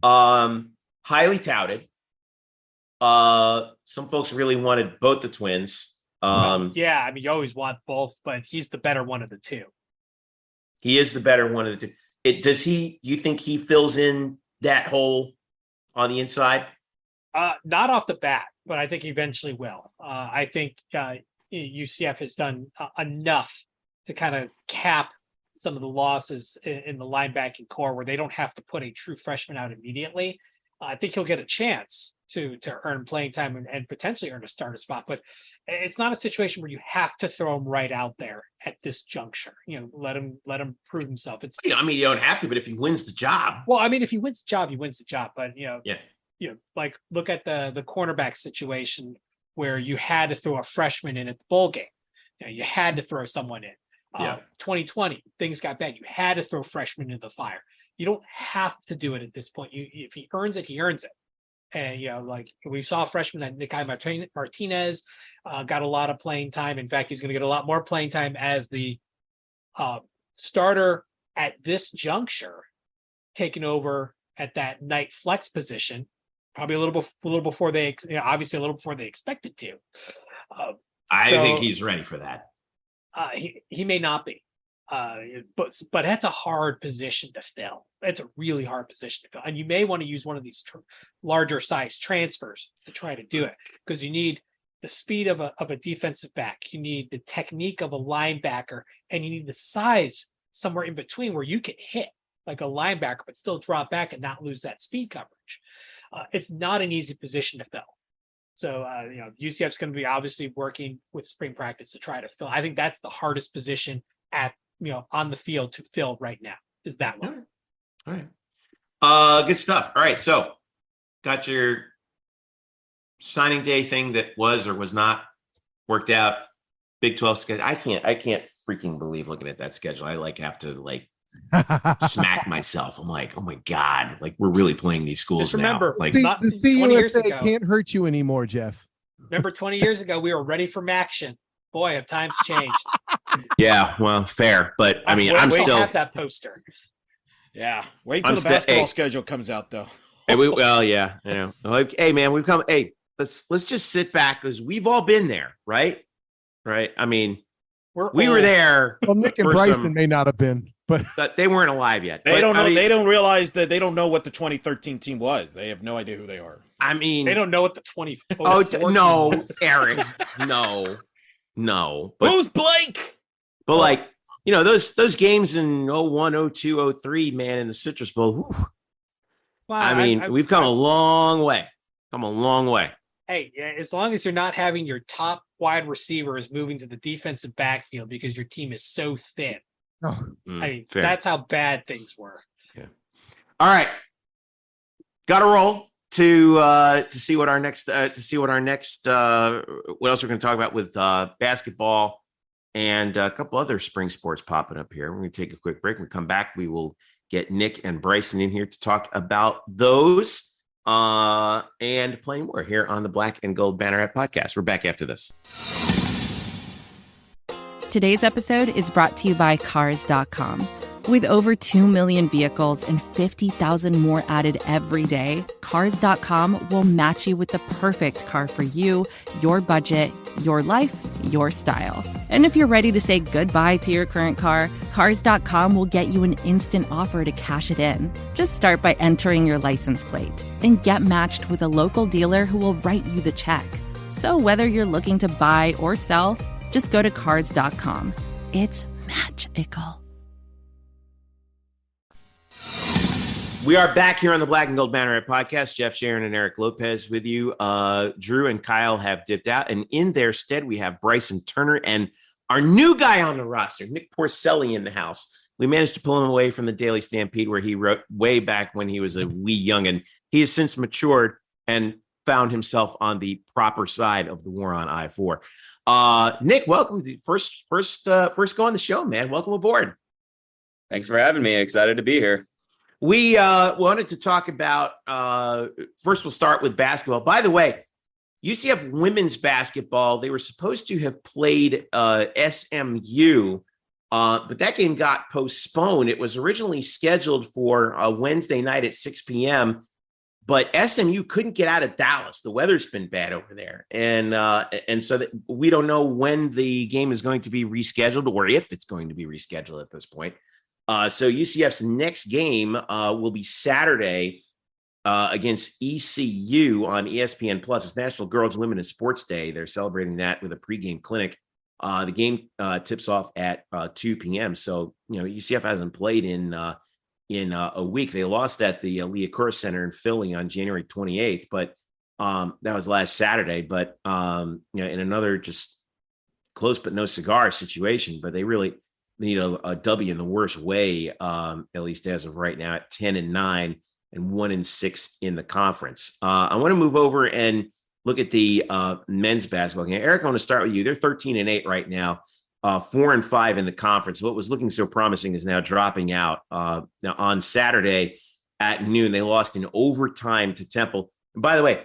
C: highly touted. Some folks really wanted both the twins.
E: You always want both, but he's the better one of the two.
C: He is the better one of the two. Do you think he fills in that hole on the inside?
E: Not off the bat, but I think he eventually will. I think UCF has done enough to kind of cap some of the losses in the linebacking core where they don't have to put a true freshman out immediately. I think he'll get a chance to earn playing time and potentially earn a starter spot, but it's not a situation where you have to throw him right out there at this juncture. Let him prove himself. You
C: don't have to, but if he wins the job.
E: Well, if he wins the job, he wins the job. But like look at the cornerback situation where you had to throw a freshman in at the bowl game. You had to throw someone in. 2020, things got bad. You had to throw freshmen into the fire. You don't have to do it at this point. If he earns it, he earns it. And, like we saw a freshman that Nikai Martinez got a lot of playing time. In fact, he's going to get a lot more playing time as the starter at this juncture, taking over at that night flex position, probably a little before they, obviously a little before they expected to.
C: I think he's ready for that.
E: He may not be. But that's a hard position to fill. It's a really hard position to fill. And you may want to use one of these larger size transfers to try to do it, because you need the speed of a defensive back. You need the technique of a linebacker, and you need the size somewhere in between where you can hit like a linebacker, but still drop back and not lose that speed coverage. It's not an easy position to fill. So, UCF's going to be obviously working with spring practice to try to fill. I think that's the hardest position on the field to fill right now is that one.
C: All right. Good stuff. All right. So got your signing day thing that was or was not worked out. Big 12 schedule. I can't freaking believe looking at that schedule. I have to smack myself. I'm like, oh my God, we're really playing these schools.
E: Just remember,
C: now.
D: The CUSA can't hurt you anymore, Jeff.
E: Remember 20 years ago, we were ready for action. Boy, have times changed.
C: Yeah, well, fair. But I mean, I'm still
E: have that poster.
F: Yeah. Wait till the basketball schedule comes out though.
C: Yeah. Hey man, we've come. Hey, let's just sit back because we've all been there, right? Right. I mean, we were there.
D: Well, Nick and Bryson may not have been, but
C: they weren't alive yet.
F: They don't know. They don't realize that they don't know what the 2013 team was. They have no idea who they are.
C: I mean,
E: they don't know what the 20.
C: No, Eric, no. But,
F: who's Blake?
C: But those games in 01, 02, 03, man, in the Citrus Bowl. Whew, well, I mean, we've come a long way.
E: Hey, as long as you're not having your top wide receivers moving to the defensive backfield because your team is so thin. That's how bad things were.
C: Yeah. All right. Got to roll to see what our next what else we're going to talk about with basketball and a couple other spring sports popping up here. We're going to take a quick break. When we come back, we will get Nick and Bryson in here to talk about those and plenty more here on the Black and Gold Banneret Podcast. We're back after this.
G: Today's episode is brought to you by Cars.com. With over 2 million vehicles and 50,000 more added every day, Cars.com will match you with the perfect car for you, your budget, your life, your style. And if you're ready to say goodbye to your current car, Cars.com will get you an instant offer to cash it in. Just start by entering your license plate and get matched with a local dealer who will write you the check. So whether you're looking to buy or sell, just go to Cars.com. It's magical.
C: We are back here on the Black and Gold Banneret Podcast. Jeff Sharon and Eric Lopez with you. Drew and Kyle have dipped out, and in their stead, we have Bryson Turner and our new guy on the roster, Nick Porcelli, in the house. We managed to pull him away from the Daily Stampede, where he wrote way back when he was a wee youngin'. He has since matured and found himself on the proper side of the war on I-4. Nick, welcome to first go on the show, man. Welcome aboard.
H: Thanks for having me. Excited to be here.
C: We wanted to talk about, first we'll start with basketball. By the way, UCF women's basketball, they were supposed to have played SMU, but that game got postponed. It was originally scheduled for Wednesday night at 6 p.m., but SMU couldn't get out of Dallas. The weather's been bad over there. And so that we don't know when the game is going to be rescheduled or if it's going to be rescheduled at this point. So UCF's next game will be Saturday against ECU on ESPN Plus. It's National Girls Women in Sports Day. They're celebrating that with a pregame clinic. The game tips off at 2 p.m. So UCF hasn't played in a week. They lost at the Leah Kurz Center in Philly on January 28th, but that was last Saturday. But in another just close but no cigar situation. But they really need a W in the worst way, at least as of right now, at 10-9 and 1-6 in the conference. I want to move over and look at the men's basketball game. Eric, I want to start with you. They're 13-8 right now, 4-5 in the conference. What was looking so promising is now dropping out. Now on Saturday at noon, they lost in overtime to Temple. And by the way,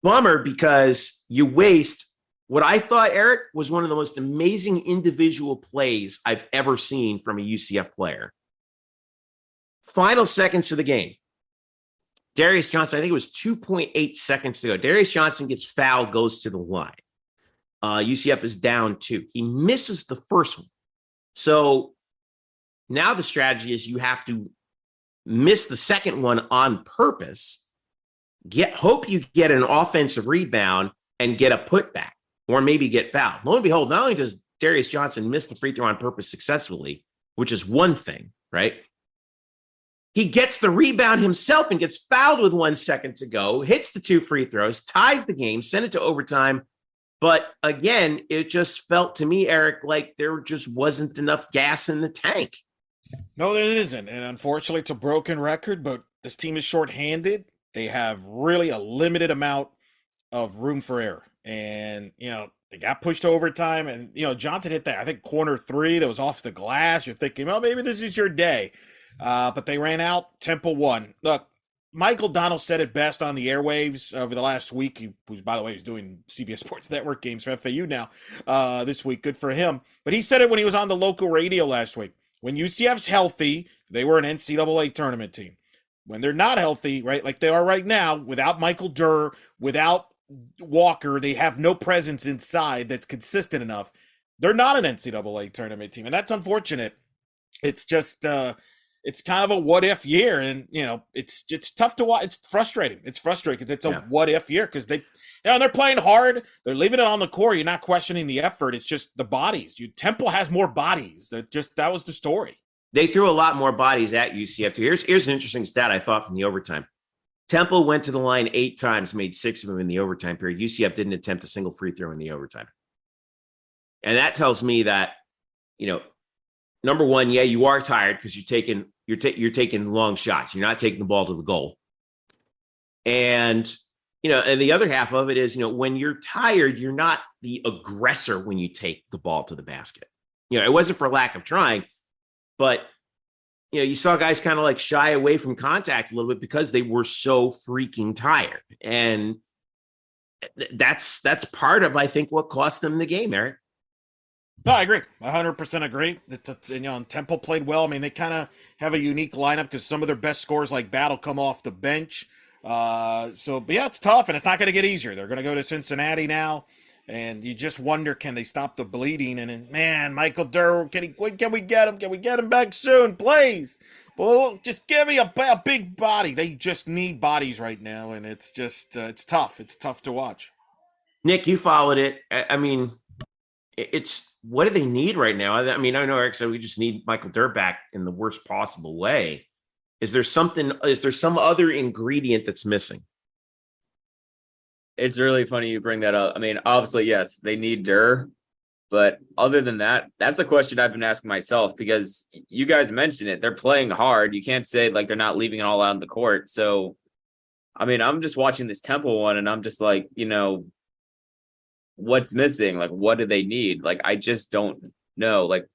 C: bummer, because you waste what I thought, Eric, was one of the most amazing individual plays I've ever seen from a UCF player. Final seconds of the game. Darius Johnson, I think it was 2.8 seconds to go. Darius Johnson gets fouled, goes to the line. UCF is down 2. He misses the first one. So now the strategy is you have to miss the second one on purpose, hope you get an offensive rebound and get a putback, or maybe get fouled. Lo and behold, not only does Darius Johnson miss the free throw on purpose successfully, which is one thing, right? He gets the rebound himself and gets fouled with 1 second to go, hits the 2 free throws, ties the game, sent it to overtime. But again, it just felt to me, Eric, like there just wasn't enough gas in the tank.
F: No, there isn't. And unfortunately, it's a broken record, but this team is shorthanded. They have really a limited amount of room for error. And, they got pushed to overtime. And, Johnson hit that, I think, corner 3 that was off the glass. You're thinking, well, maybe this is your day. But they ran out. Temple won. Look, Michael Donnell said it best on the airwaves over the last week. He was, by the way, he's doing CBS Sports Network games for FAU now this week. Good for him. But he said it when he was on the local radio last week. When UCF's healthy, they were an NCAA tournament team. When they're not healthy, right, like they are right now, without Michael Durr, without Walker, they have no presence inside that's consistent enough. They're not an NCAA tournament team, and that's unfortunate. It's just it's kind of a what-if year, and, it's tough to watch. It's frustrating. It's frustrating because it's a what-if year because they're playing hard. They're leaving it on the court. You're not questioning the effort. It's just the bodies. Temple has more bodies. That was the story.
C: They threw a lot more bodies at UCF. Here's an interesting stat I thought from the overtime. Temple went to the line 8 times, made 6 of them in the overtime period. UCF didn't attempt a single free throw in the overtime. And that tells me that, number one, you are tired because you're taking long shots. You're not taking the ball to the goal. And, and the other half of it is, when you're tired, you're not the aggressor when you take the ball to the basket. It wasn't for lack of trying, but, you saw guys kind of like shy away from contact a little bit because they were so freaking tired. And that's part of, I think, what cost them the game, Eric.
F: No, I agree. 100% agree. Temple played well. I mean, they kind of have a unique lineup because some of their best scorers like Battle come off the bench. But it's tough, and it's not going to get easier. They're going to go to Cincinnati now, and you just wonder, can they stop the bleeding? And then, man, Michael Durr, can we get him? Can we get him back soon, please? Well, just give me a big body. They just need bodies right now, and it's just it's tough. It's tough to watch.
C: Nick, you followed it. I mean, it's what do they need right now? I mean, I know Eric said we just need Michael Durr back in the worst possible way. Is there some other ingredient that's missing?
H: It's really funny you bring that up. I mean, obviously, yes, they need Durr. But other than that, that's a question I've been asking myself because you guys mentioned it. They're playing hard. You can't say like they're not leaving it all out on the court. So, I mean, I'm just watching this Temple one and I'm just like, what's missing? Like, what do they need? Like, I just don't know. Like,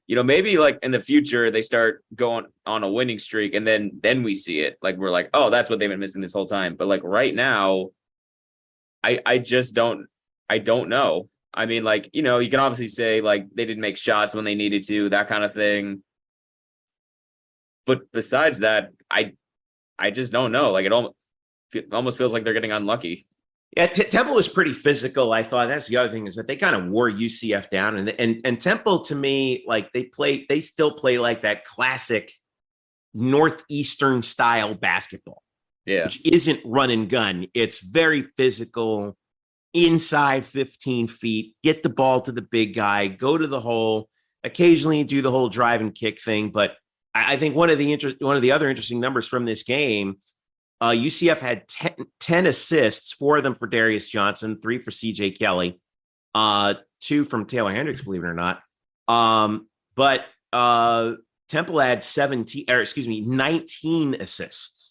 H: maybe like in the future they start going on a winning streak and then we see it. Like, we're like, oh, that's what they've been missing this whole time. But like right now, I just don't know. I mean, like, you can obviously say like they didn't make shots when they needed to, that kind of thing. But besides that, I just don't know. Like, it almost feels like they're getting unlucky.
C: Yeah, Temple was pretty physical, I thought. That's the other thing is that they kind of wore UCF down. And Temple, to me, like they still play like that classic Northeastern style basketball.
H: Yeah.
C: Which isn't run and gun. It's very physical, inside 15 feet, get the ball to the big guy, go to the hole, occasionally do the whole drive and kick thing. But I think one of the other interesting numbers from this game, UCF had 10 assists, 4 of them for Darius Johnson, 3 for CJ Kelly, 2 from Taylor Hendricks, believe it or not. But Temple had 19 assists.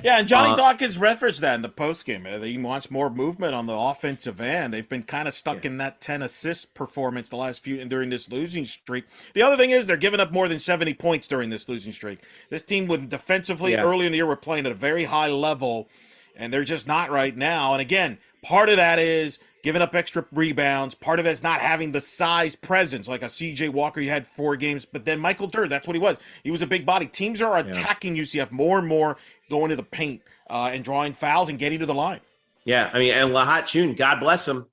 F: Yeah, and Johnny Dawkins referenced that in the postgame. He wants more movement on the offensive end. They've been kind of stuck in that 10 assist performance the last few during this losing streak. The other thing is they're giving up more than 70 points during this losing streak. This team, when defensively early in the year, were playing at a very high level, and they're just not right now. And again, part of that is giving up extra rebounds. Part of it is not having the size presence. Like a CJ Walker, you had 4 games, but then Michael Durr, that's what he was. He was a big body. Teams are attacking UCF more and more, going to the paint and drawing fouls and getting to the line.
C: Yeah, I mean, and Lahat Chun, God bless him,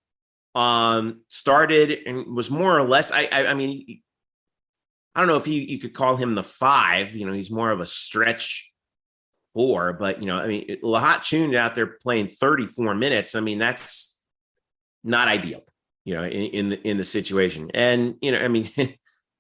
C: started and was more or less, I mean, I don't know if you could call him the 5. He's more of a stretch 4, but, I mean, Lahat Chun out there playing 34 minutes. I mean, that's not ideal, in the situation. And, I mean,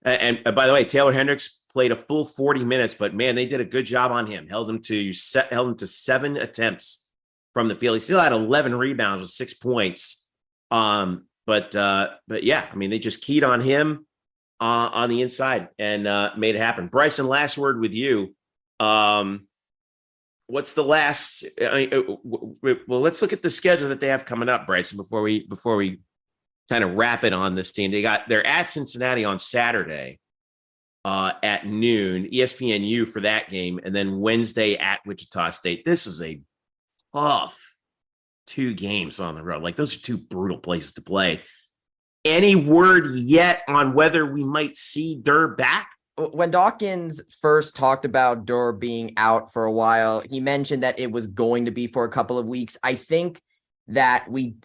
C: And by the way, Taylor Hendricks played a full 40 minutes, but man, they did a good job on him. Held him to 7 attempts from the field. He still had 11 rebounds with 6 points. But yeah, I mean, they just keyed on him on the inside and made it happen. Bryson, last word with you. What's the last? Well, let's look at the schedule that they have coming up, Bryson, before we kind of wrap it on this team. They're at Cincinnati on Saturday at noon, ESPNU for that game, and then Wednesday at Wichita State. This is a tough 2 games on the road. Like, those are 2 brutal places to play. Any word yet on whether we might see Durr back?
I: When Dawkins first talked about Durr being out for a while, he mentioned that it was going to be for a couple of weeks. I think that we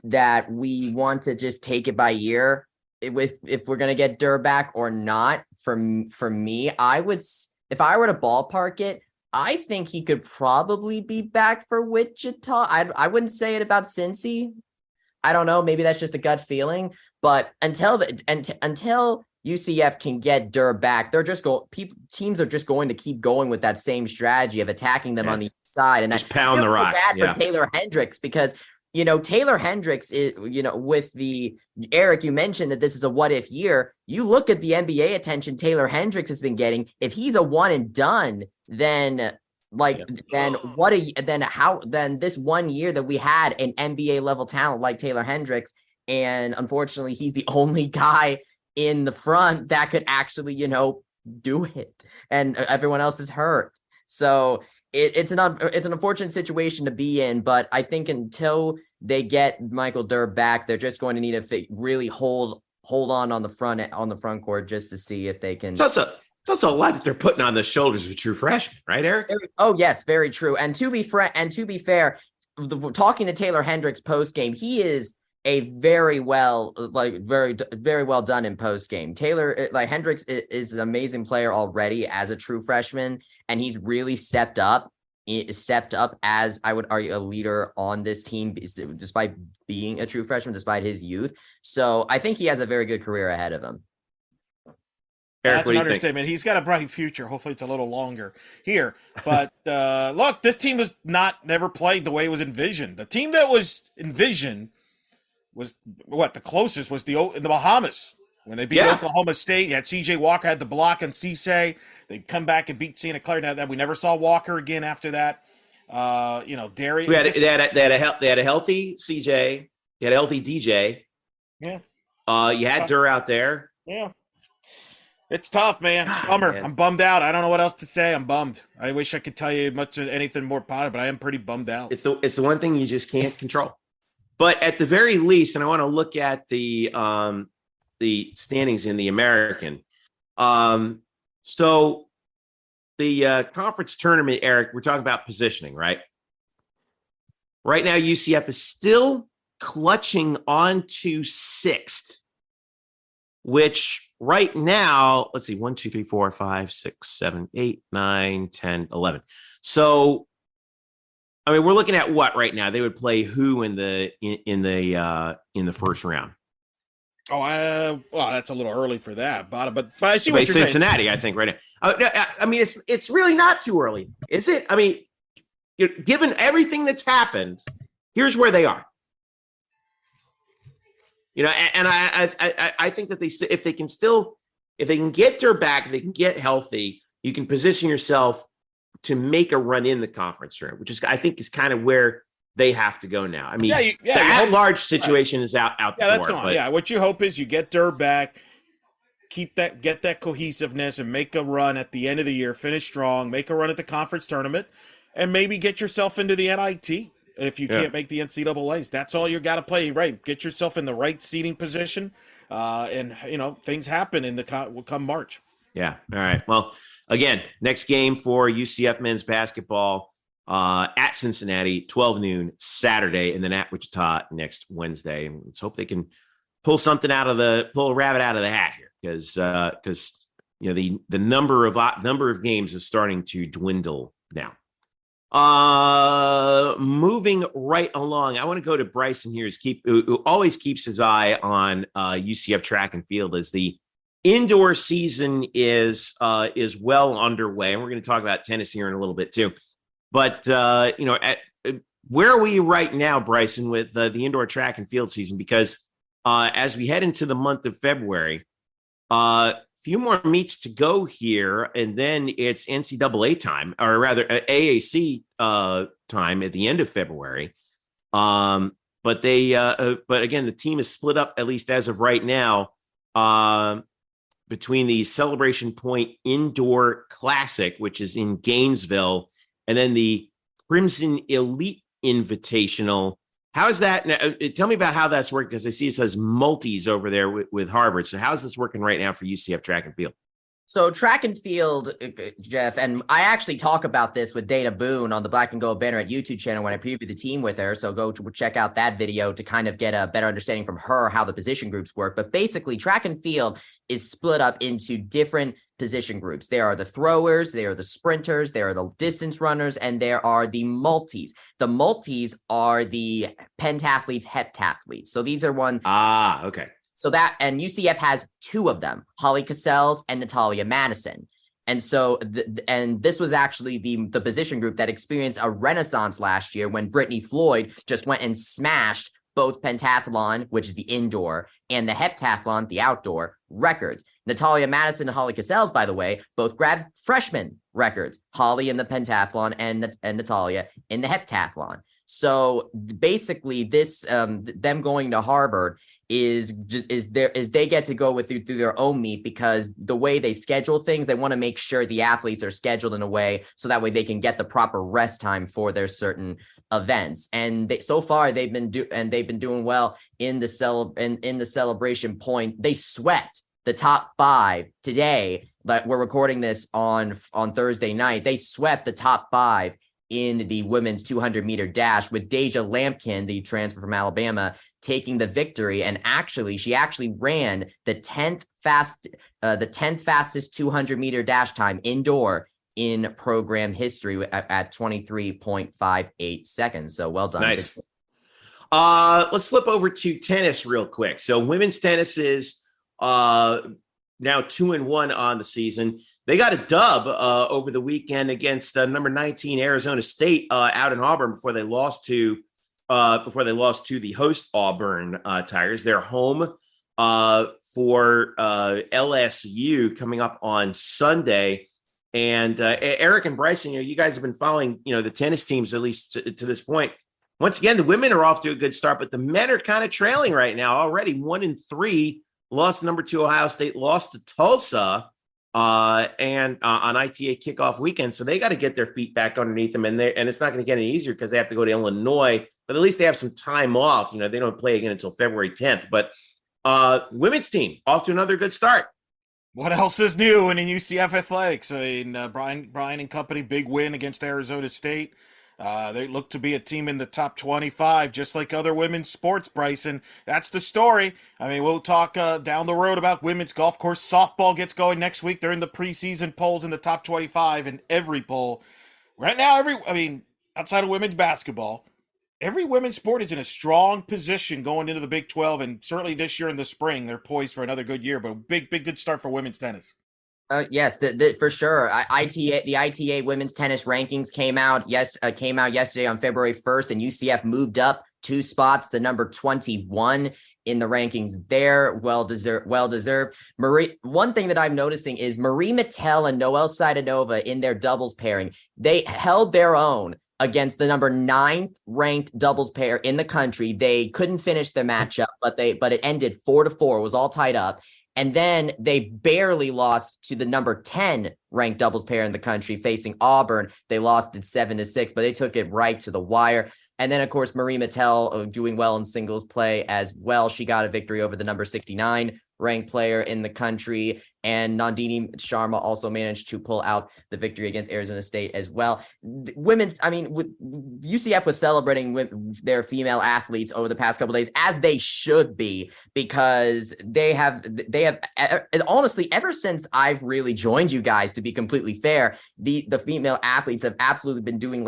I: want to just take it by ear if we're going to get Durr back or not. For me, if I were to ballpark it, I think he could probably be back for Wichita. I wouldn't say it about Cincy. I don't know. Maybe that's just a gut feeling. But until UCF can get Durr back, teams are just going to keep going with that same strategy of attacking them on the side and
C: just pound the rock.
I: For Taylor Hendricks, because Taylor Hendricks is, with the Eric, you mentioned that this is a what if year. You look at the NBA attention Taylor Hendricks has been getting. If he's a one and done, then this 1 year that we had an NBA level talent like Taylor Hendricks, and unfortunately he's the only guy in the front that could actually, do it, and everyone else is hurt. So it's an unfortunate situation to be in, but I think until they get Michael Durr back, they're just going to need to really hold on the front court just to see if they can.
C: It's also a lot that they're putting on the shoulders of a true freshman, right, Eric?
I: Oh yes, very true. And to be fair, talking to Taylor Hendricks post game, he is a very well done in post game. Taylor Hendricks is an amazing player already as a true freshman, and he's really stepped up as, I would argue, a leader on this team despite being a true freshman, despite his youth. So I think he has a very good career ahead of him.
C: Eric,
F: that's an understatement. He's got a bright future. Hopefully it's a little longer here. But look, this team was never played the way it was envisioned. The team that was envisioned was the closest was in the Bahamas when they beat Oklahoma State. You had C.J. Walker had the block on Cisse. They come back and beat Santa Clara. Now that we never saw Walker again after that. Derry.
C: They had a healthy C.J. They had a healthy DJ.
F: Yeah.
C: You had Durr out there.
F: Yeah. It's tough, man. It's a bummer. Man. I'm bummed out. I don't know what else to say. I'm bummed. I wish I could tell you anything more positive, but I am pretty bummed out.
C: It's the one thing you just can't control. But at the very least, and I want to look at the standings in the American. So the conference tournament, Eric, we're talking about positioning, right? Right now, UCF is still clutching on to 6th, which right now, let's see, 1, 2, 3, 4, 5, 6, 7, 8, 9, 10, 11. So, I mean, we're looking at what right now? They would play who in the first round?
F: Oh, well, that's a little early for that, but I see what you're
C: Cincinnati,
F: saying.
C: I think right now. I mean, it's really not too early, is it? I mean, given everything that's happened, here's where they are. And I think that if they can get Durr back, if they can get healthy, you can position yourself to make a run in the conference room, which is, I think, is kind of where they have to go now. I mean, the at-large situation is out the door.
F: That's gone. Yeah, what you hope is you get Durr back, get that cohesiveness, and make a run at the end of the year, finish strong, make a run at the conference tournament, and maybe get yourself into the NIT. If you can't make the NCAAs, that's all you got to play, right? Get yourself in the right seating position, and things happen come March.
C: Yeah. All right. Well, again, next game for UCF men's basketball at Cincinnati, 12 noon Saturday, and then at Wichita next Wednesday. And let's hope they can pull a rabbit out of the hat here, because the number of games is starting to dwindle now. Moving right along, I want to go to Bryson here, who always keeps his eye on UCF Track and Field as the indoor season is well underway, and we're going to talk about tennis here in a little bit too. But where are we right now, Bryson, with the indoor track and field season? Because as we head into the month of February, few more meets to go here, and then it's NCAA time, or rather AAC time at the end of February. But again, the team is split up, at least as of right now, between the Celebration Point Indoor Classic, which is in Gainesville, and then the Crimson Elite Invitational. How is that? Tell me about how that's working, because I see it says multis over there with Harvard. So how is this working right now for UCF Track and Field?
I: So track and field, Jeff, and I actually talk about this with Dana Boone on the Black and Gold Banneret YouTube channel when I preview the team with her. So go to check out that video to kind of get a better understanding from her how the position groups work. But basically, track and field is split up into different position groups. There are the throwers, there are the sprinters, there are the distance runners, and there are the multis. The multis are the pentathlete, heptathletes. So these are one.
C: Okay.
I: So that, and UCF has two of them, Holly Cassells and Natalia Madison. And so, and this was actually the position group that experienced a renaissance last year when Brittany Floyd just went and smashed both pentathlon, which is the indoor, and the heptathlon, the outdoor, records. Natalia Madison and Holly Cassells, by the way, both grabbed freshman records, Holly in the pentathlon and Natalia in the heptathlon. So basically this, them going to Harvard is they get to go through their own meet, because the way they schedule things, they want to make sure the athletes are scheduled in a way so that way they can get the proper rest time for their certain events. And so far they've been doing well in the Celebration Point. They swept the top 5 today, but we're recording this on Thursday night. They swept the top 5 in the women's 200-meter dash, with Deja Lampkin, the transfer from Alabama, taking the victory. And she actually ran the 10th fastest 200-meter dash time indoor in program history at 23.58 seconds. So well done.
C: Nice. Let's flip over to tennis real quick. So women's tennis is now 2-1 on the season. They got a dub over the weekend against number 19 Arizona State out in Auburn before they lost to the host Auburn Tigers. They're home for LSU coming up on Sunday. And Eric and Bryson, you guys have been following the tennis teams, at least to this point. Once again, the women are off to a good start, but the men are kind of trailing right now already. 1-3, lost to number 2 Ohio State, lost to Tulsa. And on ITA kickoff weekend. So they got to get their feet back underneath them, and it's not going to get any easier because they have to go to Illinois, but at least they have some time off. They don't play again until February 10th, but women's team off to another good start.
F: What else is new in UCF athletics? I mean, Brian and company, big win against Arizona State. They look to be a team in the top 25, just like other women's sports, Bryson. That's the story. I mean, we'll talk down the road about women's golf. Of course, softball gets going next week. They're in the preseason polls in the top 25 in every poll. Right now, outside of women's basketball, every women's sport is in a strong position going into the Big 12, and certainly this year in the spring, they're poised for another good year, but big good start for women's tennis.
I: Yes, for sure. The ITA women's tennis rankings came out yesterday on February 1st, and UCF moved up 2 spots to number 21 in the rankings there. Well deserved. One thing that I'm noticing is Marie Mattel and Noelle Sidanova in their doubles pairing, they held their own against the number 9 ranked doubles pair in the country. They couldn't finish the matchup, but it ended 4-4. It was all tied up. And then they barely lost to the number 10 ranked doubles pair in the country facing Auburn. They lost it 7-6, but they took it right to the wire. And then, of course, Marie Mattel doing well in singles play as well. She got a victory over the number 69 ranked player in the country. And Nandini Sharma also managed to pull out the victory against Arizona State as well. UCF was celebrating with their female athletes over the past couple of days, as they should be, because they have honestly, ever since I've really joined you guys, to be completely fair, the female athletes have absolutely been doing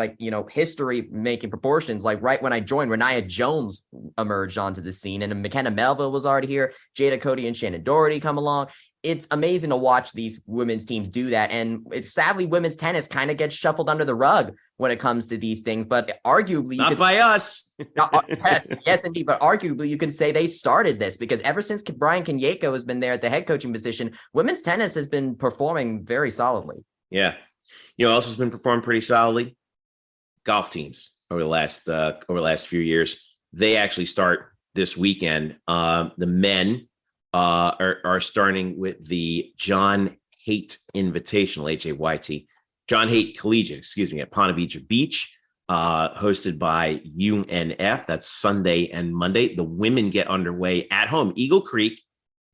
I: history making proportions. Like right when I joined, Renaya Jones emerged onto the scene, and McKenna Melville was already here. Jada Cody and Shannon Doherty come along. it's amazing to watch these women's teams do that. And sadly, women's tennis kind of gets shuffled under the rug when it comes to these things. But arguably,
C: not by us.
I: Yes, indeed. But arguably, you can say they started this, because ever since Brian Kanyeko has been there at the head coaching position, women's tennis has been performing very solidly.
C: Yeah. You know, else has been performing pretty solidly. Golf teams over the last few years. They actually start this weekend. The men are starting with the John Haidt Invitational, Hayt, John Haidt Collegiate, at Ponte Vedra Beach, hosted by UNF. That's Sunday and Monday. The women get underway at home. Eagle Creek,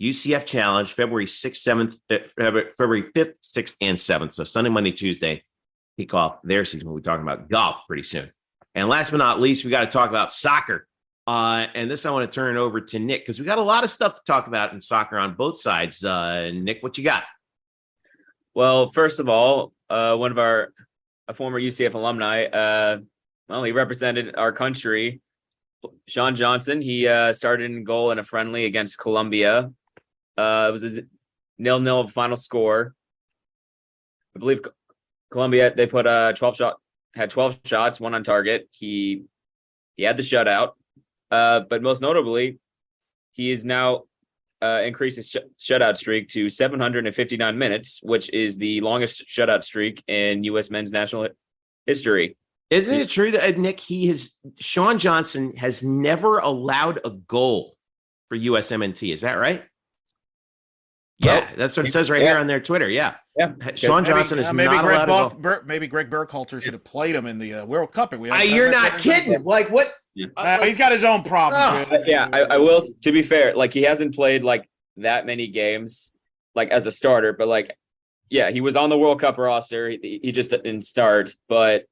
C: UCF Challenge, February 6th, 7th, February 5th, 6th, and 7th. So Sunday, Monday, Tuesday, kick off their season. We'll be talking about golf pretty soon. And last but not least, we got to talk about soccer. And this I want to turn over to Nick, because we got a lot of stuff to talk about in soccer on both sides. Nick, what you got?
H: Well, first of all, one of a former UCF alumni, he represented our country, Sean Johnson. He started in goal in a friendly against Colombia. It was a 0-0 final score. I believe Colombia, they put 12 shots, one on target. He had the shutout. But most notably, he is now increased his shutout streak to 759 minutes, which is the longest shutout streak in U.S. men's national history.
C: Isn't it true that, Nick, Sean Johnson has never allowed a goal for USMNT? Is that right? Yeah, that's what it says right here on their Twitter. Yeah. Sean Johnson is not allowed to go.
F: Maybe Greg Burkhalter should have played him in the World Cup.
C: You're not kidding. Like, what?
F: He's got his own problems.
H: I will. To be fair, like, he hasn't played like that many games, like as a starter. But like, yeah, he was on the World Cup roster. He just didn't start. But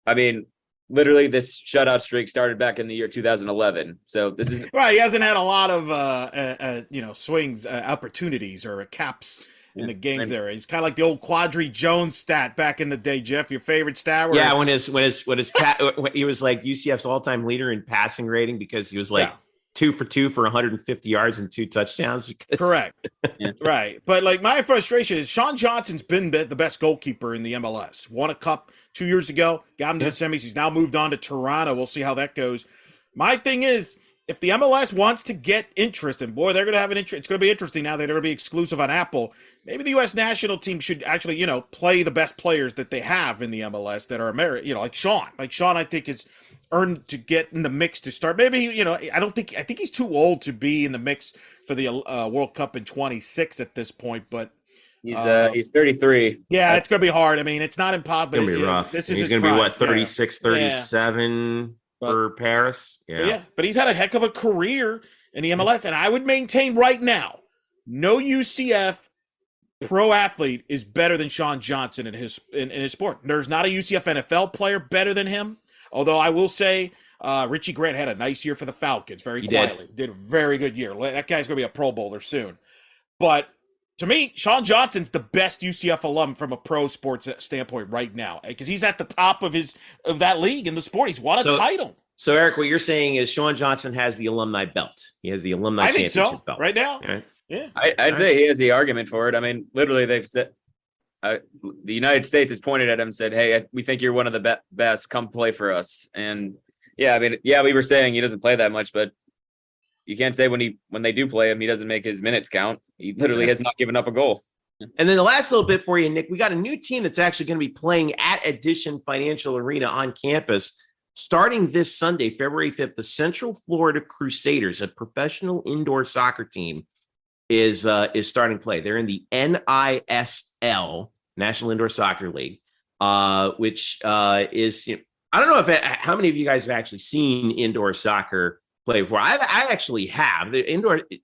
H: I mean, literally, this shutout streak started back in the year 2011. So this is
F: right. He hasn't had a lot of swings, opportunities, or caps in the games. There, he's kind of like the old Quadri Jones stat back in the day. Jeff, your favorite stat?
C: Yeah, when he was like UCF's all-time leader in passing rating, because he was like 2 for 2 for 150 yards and 2 touchdowns.
F: Correct. Right. But like, my frustration is Sean Johnson's been the best goalkeeper in the MLS. Won a cup 2 years ago, got him to the semis. He's now moved on to Toronto. We'll see how that goes. My thing is, if the MLS wants to get interest, and boy, they're going to have an interest. It's going to be interesting now that they're going to be exclusive on Apple. Maybe the U.S. national team should actually, play the best players that they have in the MLS that are American. Like Sean. Like Sean, I think is earned to get in the mix to start. Maybe, I think he's too old to be in the mix for the World Cup in 26 at this point, but
H: he's 33.
F: Yeah, it's going to be hard. I mean, it's not impossible.
C: It's going to be rough. He's going to be, 36, 37 for Paris?
F: Yeah, but he's had a heck of a career in the MLS, and I would maintain right now, no UCF pro athlete is better than Sean Johnson in his sport. There's not a UCF NFL player better than him. Although I will say, Richie Grant had a nice year for the Falcons, very quietly. Did a very good year. That guy's going to be a Pro Bowler soon. But to me, Sean Johnson's the best UCF alum from a pro sports standpoint right now, because he's at the top of that league in the sport. He's won a title.
C: So, Eric, what you're saying is Sean Johnson has the alumni belt. He has the alumni championship belt
F: right now.
C: Right?
F: Yeah,
H: I'd say he has the argument for it. I mean, literally, they've said the United States has pointed at him and said, "Hey, we think you're one of the best. Come play for us." And we were saying he doesn't play that much, but you can't say when they do play him, he doesn't make his minutes count. He literally has not given up a goal.
C: And then the last little bit for you, Nick, we got a new team that's actually going to be playing at Addition Financial Arena on campus starting this Sunday, February 5th. The Central Florida Crusaders, a professional indoor soccer team, is starting play. They're in the NISL, National Indoor Soccer League, which is, I don't know how many of you guys have actually seen indoor soccer play before. I actually have. The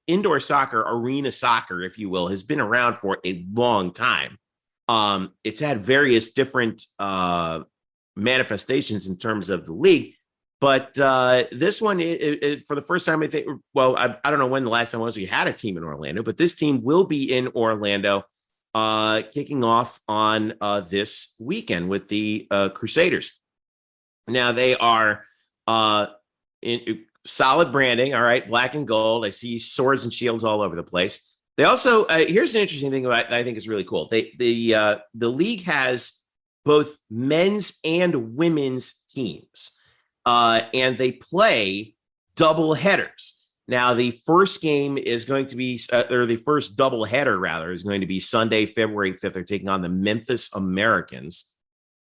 C: indoor soccer, arena soccer, if you will, has been around for a long time. It's had various different manifestations in terms of the league, but this one, for the first time, I think. Well, I don't know when the last time was we had a team in Orlando, but this team will be in Orlando, kicking off on this weekend with the Crusaders. Now they are in solid branding, all right, black and gold. I see swords and shields all over the place. They also here's an interesting thing about that I think is really cool. The league has both men's and women's teams, and they play double headers. Now, the first game is going to be, or the first double header rather, is going to be Sunday, February 5th. They're taking on the Memphis Americans.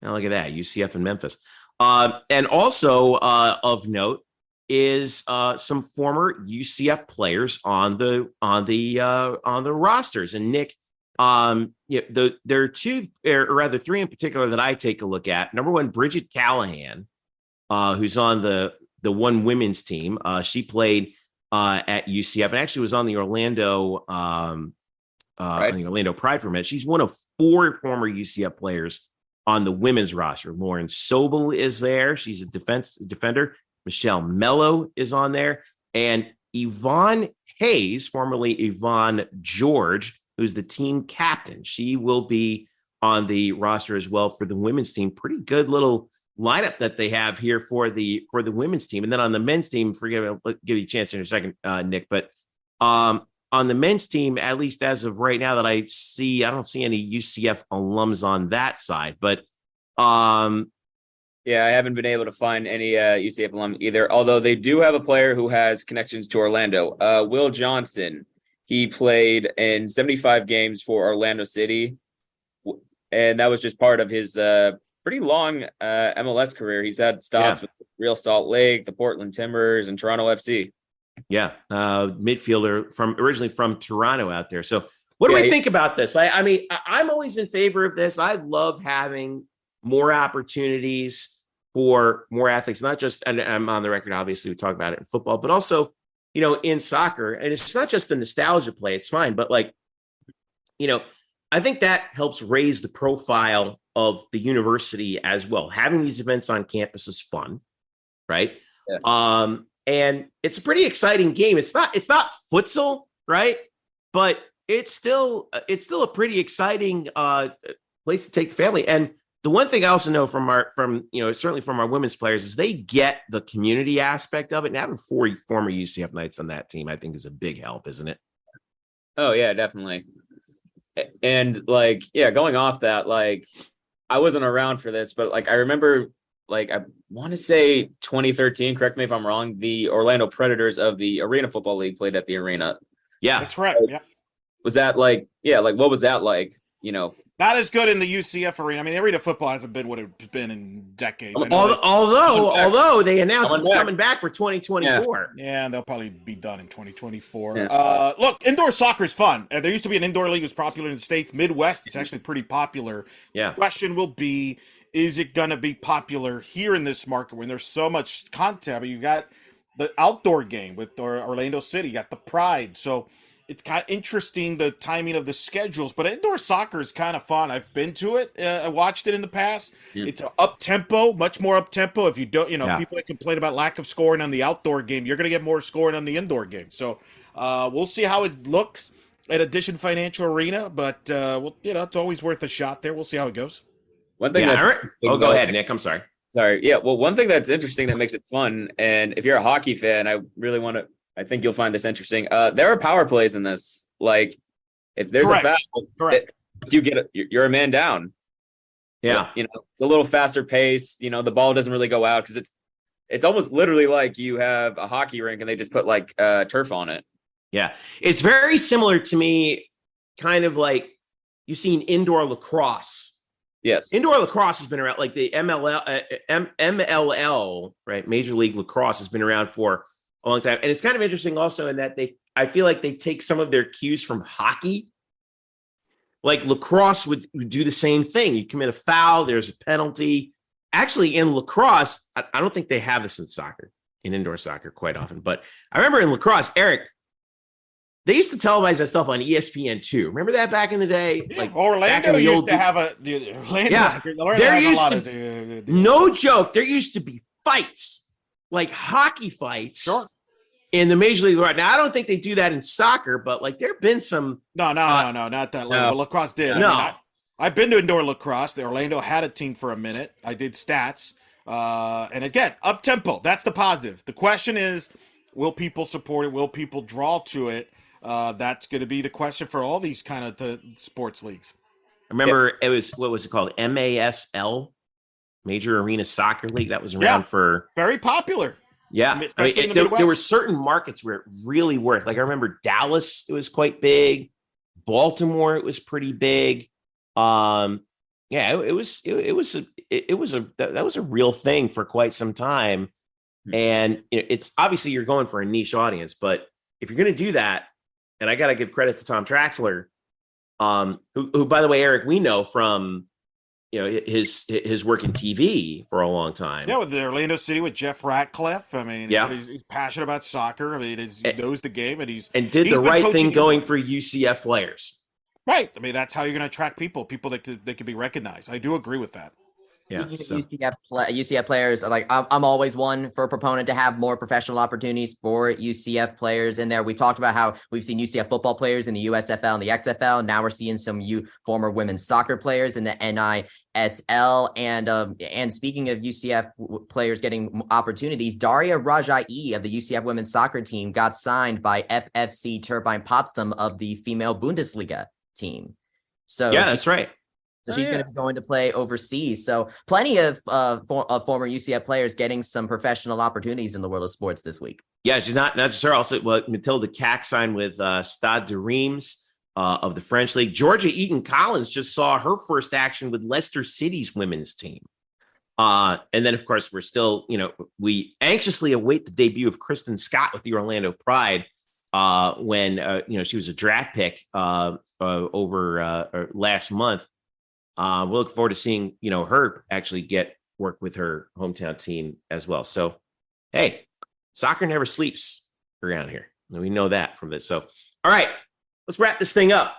C: Now, look at that, UCF and Memphis. And also of note is some former UCF players on the rosters. And Nick, there are two, or rather three in particular that I take a look at. Number one, Bridget Callahan, who's on the one women's team. She played at UCF and actually was on the Orlando Pride for a minute. She's one of four former UCF players on the women's roster. Lauren Sobel is there. She's a defender. Michelle Mello is on there. And Yvonne Hayes, formerly Yvonne George, who's the team captain. She will be on the roster as well for the women's team. Pretty good little lineup that they have here for the women's team. And then on the men's team, I'll give you a chance in a second, Nick, but on the men's team, at least as of right now that I don't see any UCF alums on that side, but
H: yeah, I haven't been able to find any UCF alum either, although they do have a player who has connections to Orlando. Will Johnson, he played in 75 games for Orlando City, and that was just part of his pretty long MLS career. He's had stops with Real Salt Lake, the Portland Timbers, and Toronto FC.
C: Yeah, midfielder originally from Toronto out there. So what do we think about this? I mean, I'm always in favor of this. I love having more opportunities for more athletes, not just, and I'm on the record, obviously we talk about it in football, but also, in soccer. And it's not just the nostalgia play, it's fine. But I think that helps raise the profile of the university as well. Having these events on campus is fun, right? Yeah. And it's a pretty exciting game. It's not futsal, right? But it's still a pretty exciting place to take the family. And the one thing I also know certainly from our women's players is they get the community aspect of it. And having four former UCF Knights on that team, I think, is a big help, isn't it?
H: Oh yeah, definitely. And going off that, I wasn't around for this, but I remember, I want to say 2013, correct me if I'm wrong, the Orlando Predators of the Arena Football League played at the arena.
F: Yeah, that's right. Yeah.
H: Was that what was that like?
F: Not as good in the UCF arena. I mean, the arena football hasn't been what it's been in decades.
C: Although they announced it's coming back for 2024.
F: Yeah, and they'll probably be done in 2024. Yeah. Look, indoor soccer is fun. There used to be an indoor league that was popular in the States. Midwest, it's actually pretty popular.
C: Yeah.
F: The question will be, is it going to be popular here in this market when there's so much content? I mean, you got the outdoor game with Orlando City. You got the Pride. So it's kind of interesting, the timing of the schedules, but indoor soccer is kind of fun. I've been to it. I watched it in the past. Yeah. It's up-tempo, much more up-tempo. If you don't, people that complain about lack of scoring on the outdoor game, you're going to get more scoring on the indoor game. So we'll see how it looks at Addition Financial Arena, but it's always worth a shot there. We'll see how it goes.
H: One thing
C: go ahead, Nick. I'm sorry.
H: Sorry. Yeah. Well, one thing that's interesting that makes it fun, and if you're a hockey fan, I think you'll find this interesting. There are power plays in this. If there's a foul, you're a man down.
C: Yeah.
H: So, it's a little faster pace. The ball doesn't really go out because it's almost literally like you have a hockey rink and they just put turf on it.
C: Yeah. It's very similar to me, kind of like you've seen indoor lacrosse.
H: Yes.
C: Indoor lacrosse has been around, like the MLL, right? Major League Lacrosse has been around for a long time. And it's kind of interesting also in that I feel like they take some of their cues from hockey. Like lacrosse would do the same thing. You commit a foul, there's a penalty. Actually, in lacrosse, I don't think they have this in indoor soccer quite often. But I remember in lacrosse, Eric, they used to televise that stuff on ESPN2. Remember that back in the day?
F: Yeah, Orlando used to have
C: no joke. There used to be fights, like hockey fights, in the Major League right now. I don't think they do that in soccer, but there have been some.
F: No, not that level. But lacrosse did.
C: No,
F: I've been to indoor lacrosse. The Orlando had a team for a minute. I did stats, and again, up tempo. That's the positive. The question is, will people support it? Will people draw to it? that's going to be the question for all these kind of sports leagues.
C: I remember it was, what was it called? MASL, Major Arena Soccer League. That was around for
F: very popular.
C: Yeah. There were certain markets where it really worked. Like I remember Dallas, it was quite big. Baltimore, it was pretty big. That was a real thing for quite some time. And it's obviously you're going for a niche audience, but if you're going to do that, and I got to give credit to Tom Traxler, who, by the way, Eric, we know from, his work in TV for a long time.
F: Yeah, with the Orlando City with Jeff Ratcliffe. I mean, he's passionate about soccer. I mean, he knows the game, and he's
C: did the right thing going for UCF players.
F: Right. I mean, that's how you're going to attract people that can be recognized. I do agree with that.
I: Yeah. UCF players, like I'm always one for a proponent to have more professional opportunities for UCF players in there. We talked about how we've seen UCF football players in the USFL and the XFL. Now we're seeing some former women's soccer players in the NISL. And speaking of UCF players getting opportunities, Daria Rajai of the UCF women's soccer team got signed by FFC Turbine Potsdam of the female Bundesliga team. So
C: yeah, that's right.
I: So she's going to be going to play overseas. So plenty of former UCF players getting some professional opportunities in the world of sports this week.
C: Yeah, she's not just her. Also, Matilda Cack signed with Stade de Reims of the French League. Georgia Eaton Collins just saw her first action with Leicester City's women's team. And then, of course, we're still, we anxiously await the debut of Kristen Scott with the Orlando Pride when, she was a draft pick over last month. We'll look forward to seeing, her actually get work with her hometown team as well. So, hey, soccer never sleeps around here. We know that from this. So, all right, let's wrap this thing up.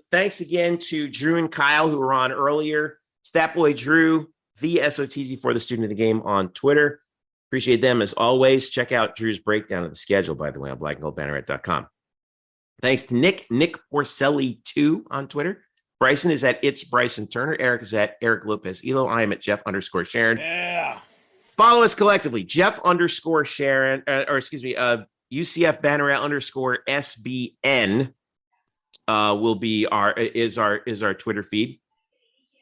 C: Thanks again to Drew and Kyle who were on earlier. Statboy Drew, the SOTG for the student of the game on Twitter. Appreciate them as always. Check out Drew's breakdown of the schedule, by the way, on blackandgoldbanneret.com. Thanks to Nick Porcelli 2 on Twitter. Bryson is at It's Bryson Turner. Eric is at Eric Lopez Elo. I am at Jeff_Sharon.
F: Yeah.
C: Follow us collectively. Jeff_Sharon, UCF Banneret _SBN will be our Twitter feed.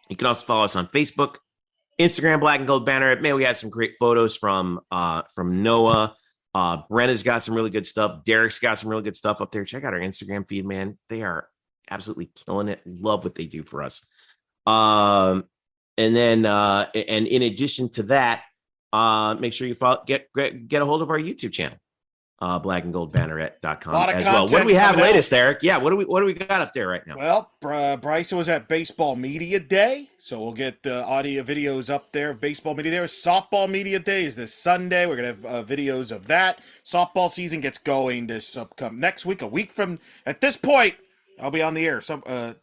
C: You can also follow us on Facebook, Instagram, Black and Gold Banneret. Man, we had some great photos from Noah. Brenna's got some really good stuff. Derek's got some really good stuff up there. Check out our Instagram feed, man. They are absolutely killing it. Love what they do for us. And then in addition to that, make sure you get a hold of our YouTube channel, blackandgoldbanneret.com as well. What do we have latest, Eric? Yeah, what do we got up there right now?
F: Well, Bryson was at Baseball Media Day, so we'll get audio videos up there of Baseball Media Day. Softball Media Day is this Sunday. We're gonna have videos of that. Softball season gets going this next week. A week from at this point, I'll be on the air,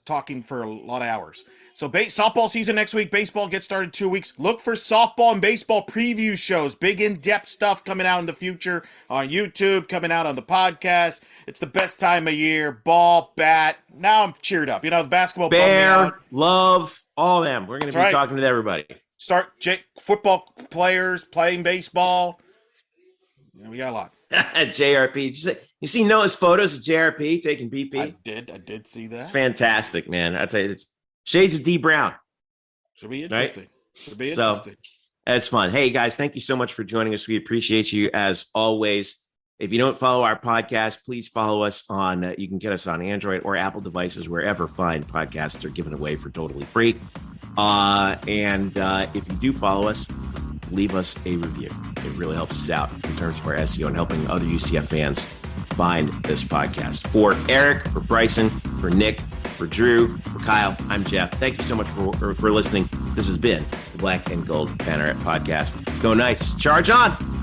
F: talking for a lot of hours. So softball season next week. Baseball gets started in 2 weeks. Look for softball and baseball preview shows. Big in-depth stuff coming out in the future on YouTube, coming out on the podcast. It's the best time of year. Ball, bat. Now I'm cheered up. The basketball.
C: Bear, Love, all of them. We're going to be talking to everybody.
F: Football players playing baseball. We got a lot.
C: JRP. You see Noah's photos of JRP taking BP?
F: I did see that.
C: It's fantastic, man. I tell you, it's shades of D Brown.
F: Should be interesting. Right? Should be
C: interesting. So, that's fun. Hey, guys, thank you so much for joining us. We appreciate you as always. If you don't follow our podcast, please follow us on, you can get us on Android or Apple devices, wherever fine podcasts are given away for totally free. And if you do follow us, leave us a review. It really helps us out in terms of our SEO and helping other UCF fans find this podcast. For Eric, for Bryson, for Nick, for Drew, for Kyle, I'm Jeff. Thank you so much for listening. This has been the Black and Gold Banneret Podcast. Go Knights. Charge on.